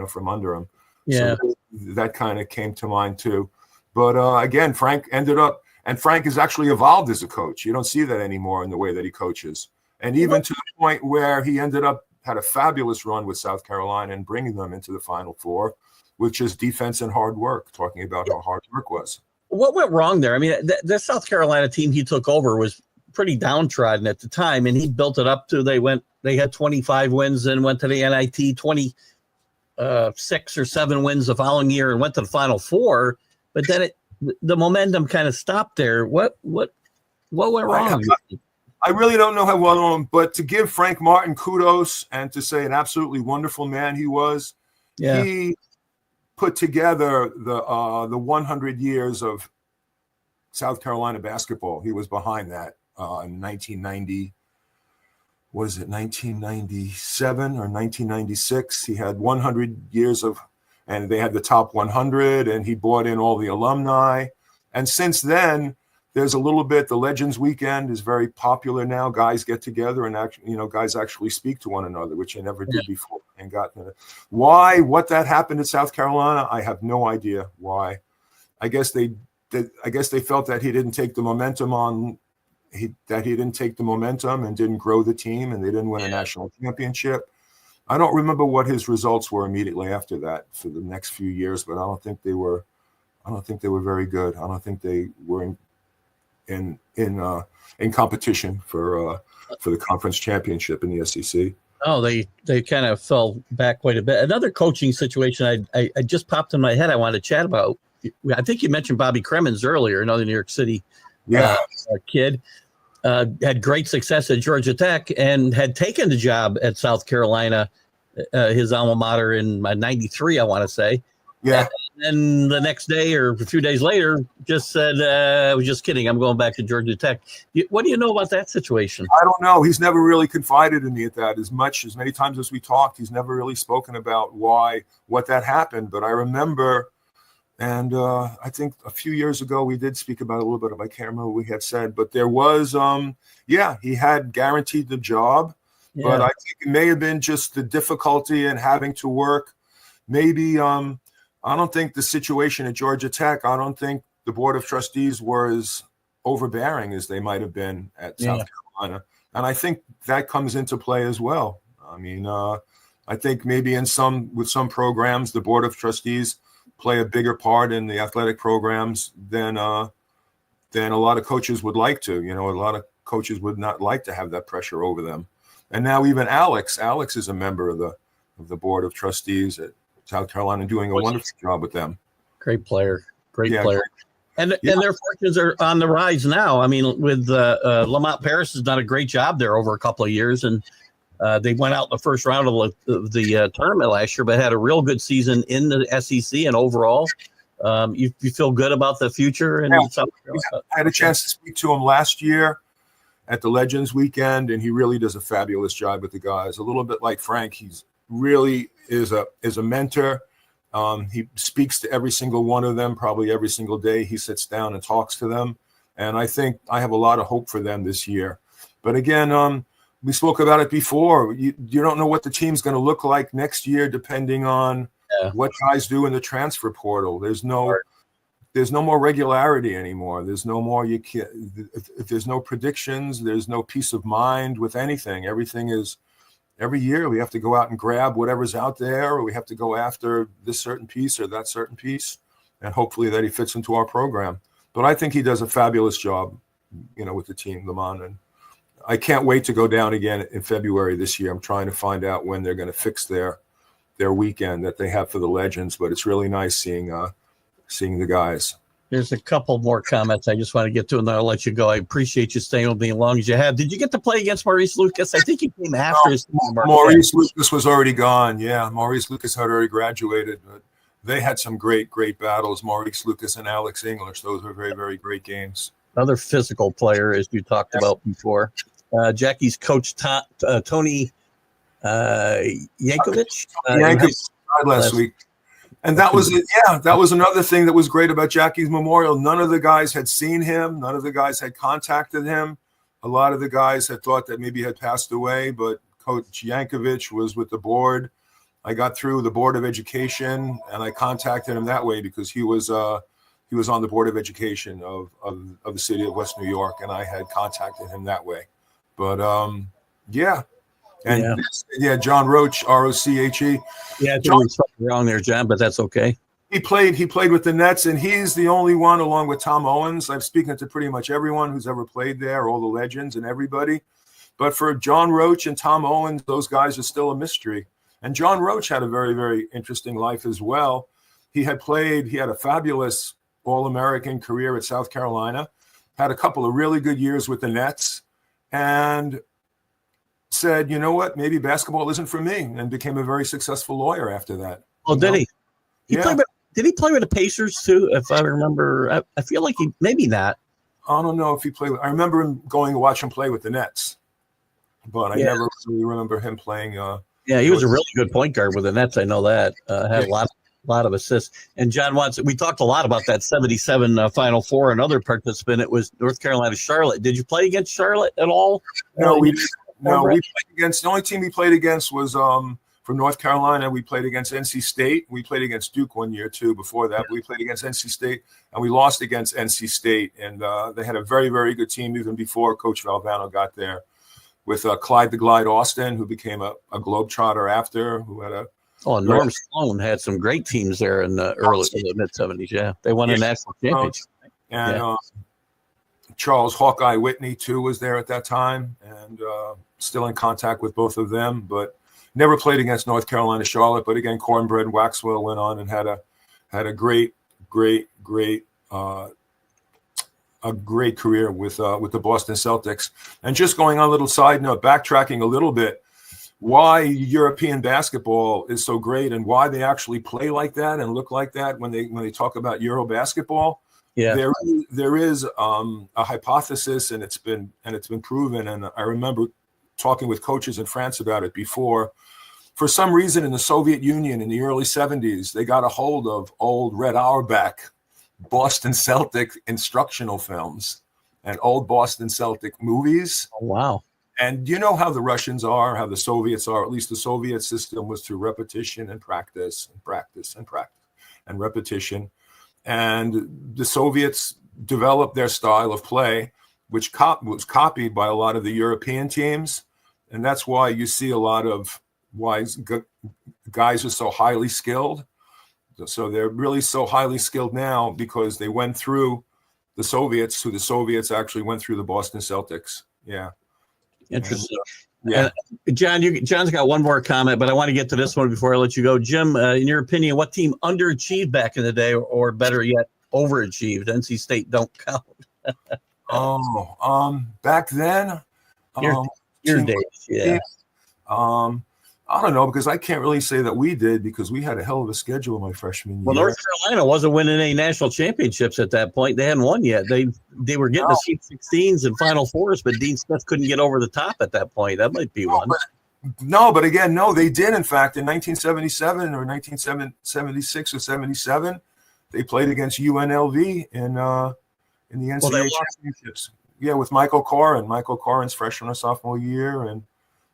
S4: from under them.
S3: Yeah.
S4: So that kind of came to mind too. But again, Frank has actually evolved as a coach. You don't see that anymore in the way that he coaches. And even to the point where he had a fabulous run with South Carolina and bringing them into the Final Four, which is defense and hard work, talking about how hard work was.
S3: What went wrong there? I mean, the South Carolina team he took over was pretty downtrodden at the time, and he built it up to they had 25 wins and went to the NIT, 26 or 7 wins the following year and went to the Final Four. But then the momentum kind of stopped there. What went wrong?
S4: I really don't know how well, but to give Frank Martin kudos and to say an absolutely wonderful man he was, he put together the 100 years of South Carolina basketball. He was behind that in 1990. Was it 1997 or 1996? He had 100 years and they had the top 100, and he brought in all the alumni. And since then, there's a little bit, the Legends Weekend is very popular now. Guys get together and guys actually speak to one another, which they never did before. And what that happened at South Carolina, I have no idea why. I guess they felt that he didn't take the momentum and didn't grow the team, and they didn't win a national championship. I don't remember what his results were immediately after that for the next few years, but I don't think they were very good. I don't think they were in competition for the conference championship in the SEC.
S3: Oh, they kind of fell back quite a bit. Another coaching situation I just popped in my head I wanted to chat about. I think you mentioned Bobby Cremins earlier, another New York City kid. Had great success at Georgia Tech and had taken the job at South Carolina, his alma mater, in 93, I want to say.
S4: Yeah.
S3: And then the next day or a few days later, just said, I was just kidding. I'm going back to Georgia Tech. What do you know about that situation?
S4: I don't know. He's never really confided in me at that as many times as we talked. He's never really spoken about what that happened. But I remember, and I think a few years ago we did speak about it a little bit. I can't remember what we had said, but there was, he had guaranteed the job. Yeah. But I think it may have been just the difficulty in having to work. Maybe I don't think the situation at Georgia Tech, I don't think the Board of Trustees were as overbearing as they might have been at South Carolina. And I think that comes into play as well. I mean, I think maybe with some programs, the Board of Trustees play a bigger part in the athletic programs than a lot of coaches would like to. A lot of coaches would not like to have that pressure over them. And now even Alex is a member of the Board of Trustees at South Carolina, doing a wonderful job with them.
S3: Great player. And their fortunes are on the rise now. I mean, with Lamont Paris has done a great job there over a couple of years, and they went out in the first round of the tournament last year, but had a real good season in the SEC and overall. You feel good about the future in South Carolina? I
S4: had a chance to speak to him last year at the Legends Weekend, and he really does a fabulous job with the guys. A little bit like Frank, he's really is a mentor. He speaks to every single one of them, probably every single day. He sits down and talks to them. And I think I have a lot of hope for them this year. But again, we spoke about it before. You don't know what the team's going to look like next year, depending on what guys do in the transfer portal. There's no more regularity anymore. There's no more, there's no predictions. There's no peace of mind with anything. Everything is, every year we have to go out and grab whatever's out there, or we have to go after this certain piece or that certain piece. and hopefully that he fits into our program. But I think he does a fabulous job, with the team, Lamont. And I can't wait to go down again in February this year. I'm trying to find out when they're going to fix their weekend that they have for the Legends. But it's really nice seeing the guys.
S3: There's a couple more comments I just want to get to, and then I'll let you go. I appreciate you staying with me as long as you have. Did you get to play against Maurice Lucas? I think he came after his time.
S4: Maurice Lucas was already gone. Yeah, Maurice Lucas had already graduated, but they had some great battles. Maurice Lucas and Alex English. Those were very, very great games.
S3: Another physical player, as you talked about before. Jackie's coach, Tony Yankovic.
S4: Yankovic died last week. And that was it. Yeah, that was another thing that was great about Jackie's memorial. None of the guys had seen him. None of the guys had contacted him. A lot of the guys had thought that maybe he had passed away, but Coach Yankovic was with the board. I got through the Board of Education, and I contacted him that way because he was on the Board of Education of the city of West New York, and I had contacted him that way. But yeah. And John Roche, R-O-C-H-E.
S3: Yeah, I think we something wrong there, John, but that's okay.
S4: He played with the Nets, and he's the only one, along with Tom Owens. I'm speaking to pretty much everyone who's ever played there, all the legends and everybody. But for John Roche and Tom Owens, those guys are still a mystery. And John Roche had a very, very interesting life as well. He had a fabulous All-American career at South Carolina, had a couple of really good years with the Nets, and said, you know what, maybe basketball isn't for me, and became a very successul lawyer after that.
S3: Oh, did he? Did he play with the Pacers too? If I remember, I feel like maybe not.
S4: I don't know if he played. I remember him going to watch him play with the Nets, but I never really remember him playing.
S3: He was a really good point guard with the Nets. I know that. Had a lot of assists. And John we talked a lot about that 77 Final Four. Another participant, it was North Carolina Charlotte. Did you play against Charlotte at all?
S4: No, we played against. The only team we played against was from North Carolina. We played against NC State. We played against Duke one year too. Before that, we played against NC State, and we lost against NC State. And they had a very, very good team even before Coach Valvano got there, with Clyde the Glide Austin, who became a Globetrotter after, who had
S3: Norm Sloan had some great teams there in the mid-'70s. Yeah, they won a national championship.
S4: And Charles Hawkeye Whitney too was there at that time, and still in contact with both of them, but never played against North Carolina Charlotte. But again, Cornbread Waxwell went on and had a great career with the Boston Celtics. And just going on a little side note, backtracking a little bit, why European basketball is so great and why they actually play like that and look like that when they talk about Euro basketball. Yeah, there is a hypothesis, and it's been proven. And I remember talking with coaches in France about it before. For some reason, in the Soviet Union in the early 70s, they got a hold of old Red Auerbach Boston Celtic instructional films and old Boston Celtic movies.
S3: Oh, wow.
S4: And you know how the Russians are, how the Soviets are. At least the Soviet system was through repetition and practice and practice and practice and repetition. And the Soviets developed their style of play, which was copied by a lot of the European teams. And that's why you see a lot of why guys are so highly skilled. So they're really so highly skilled now because they went through the Soviets, who the Soviets actually went through the Boston Celtics. Yeah.
S3: Interesting. John's got one more comment, but I want to get to this one before I let you go. Jim, in your opinion, what team underachieved back in the day, or better yet, overachieved? NC State don't count.
S4: Back then,
S3: your days, yeah.
S4: I don't know, because I can't really say that we did, because we had a hell of a schedule my freshman year.
S3: Well, North Carolina wasn't winning any national championships at that point. They hadn't won yet. They were getting the Sweet 16s and Final Fours, but Dean Smith couldn't get over the top at that point. That might be one.
S4: But again, they did. In fact, in 1977 or 1976 or 77, they played against UNLV in the NCAA championships. Yeah, with Michael Corrin's freshman or sophomore year, and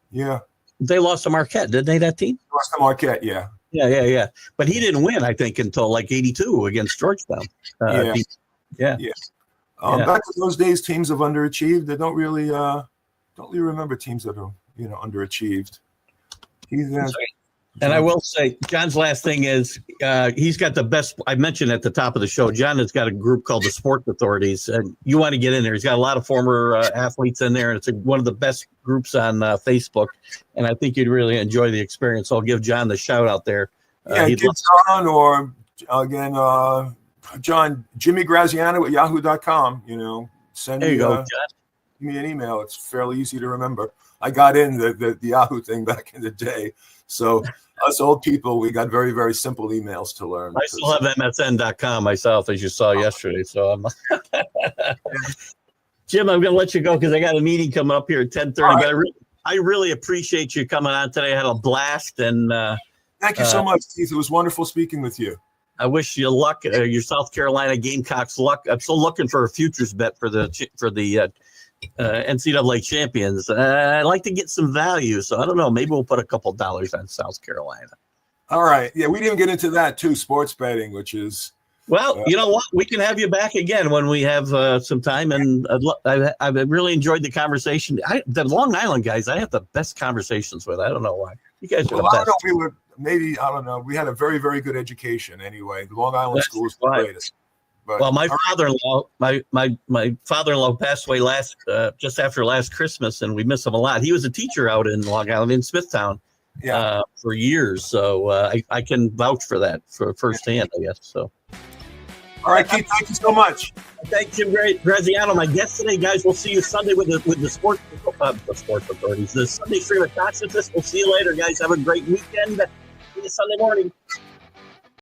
S4: yeah.
S3: They lost to Marquette, didn't they, that team?
S4: Lost to Marquette, yeah.
S3: Yeah. But he didn't win, I think, until like 82 against Georgetown.
S4: Back in those days, teams have underachieved. They don't really remember teams that are, underachieved.
S3: And I will say, John's last thing is he's got the best. I mentioned at the top of the show, John has got a group called the Sports Authorities, and you want to get in there. He's got a lot of former athletes in there, and it's one of the best groups on Facebook. And I think you'd really enjoy the experience. So I'll give John the shout out there.
S4: Give John or again, John, Jimmy Graziano at yahoo.com. Send me,
S3: John.
S4: Give me an email. It's fairly easy to remember. I got in the Yahoo thing back in the day. So us old people, we got very, very simple emails to learn.
S3: I still have MSN.com myself, as you saw yesterday. So I'm Jim, I'm going to let you go because I got a meeting coming up here at 10:30. Right. But I really appreciate you coming on today. I had a blast. And
S4: thank you so much, Keith. It was wonderful speaking with you.
S3: I wish you luck, your South Carolina Gamecocks luck. I'm still looking for a futures bet for the NCAA champions. I'd like to get some value, so I don't know. Maybe we'll put a couple dollars on South Carolina.
S4: All right. Yeah, we didn't get into that too, sports betting, which is.
S3: Well, you know what? We can have you back again when we have some time, and I've really enjoyed the conversation. The Long Island guys, I have the best conversations with. I don't know why. You guys are the best.
S4: I don't know. We had a very, very good education anyway. The Long Island school is the greatest. But,
S3: well, my father-in-law passed away just after last Christmas, and we miss him a lot. He was a teacher out in Long Island, in Smithtown, for years. So I can vouch for that for firsthand, I guess. So.
S4: All right, Keith, thank you so much.
S3: Thank you, Graziano, my guest today, guys. We'll see you Sunday with the sports authorities. The Sunday stream of consciousness. We'll see you later, guys. Have a great weekend. See you Sunday morning.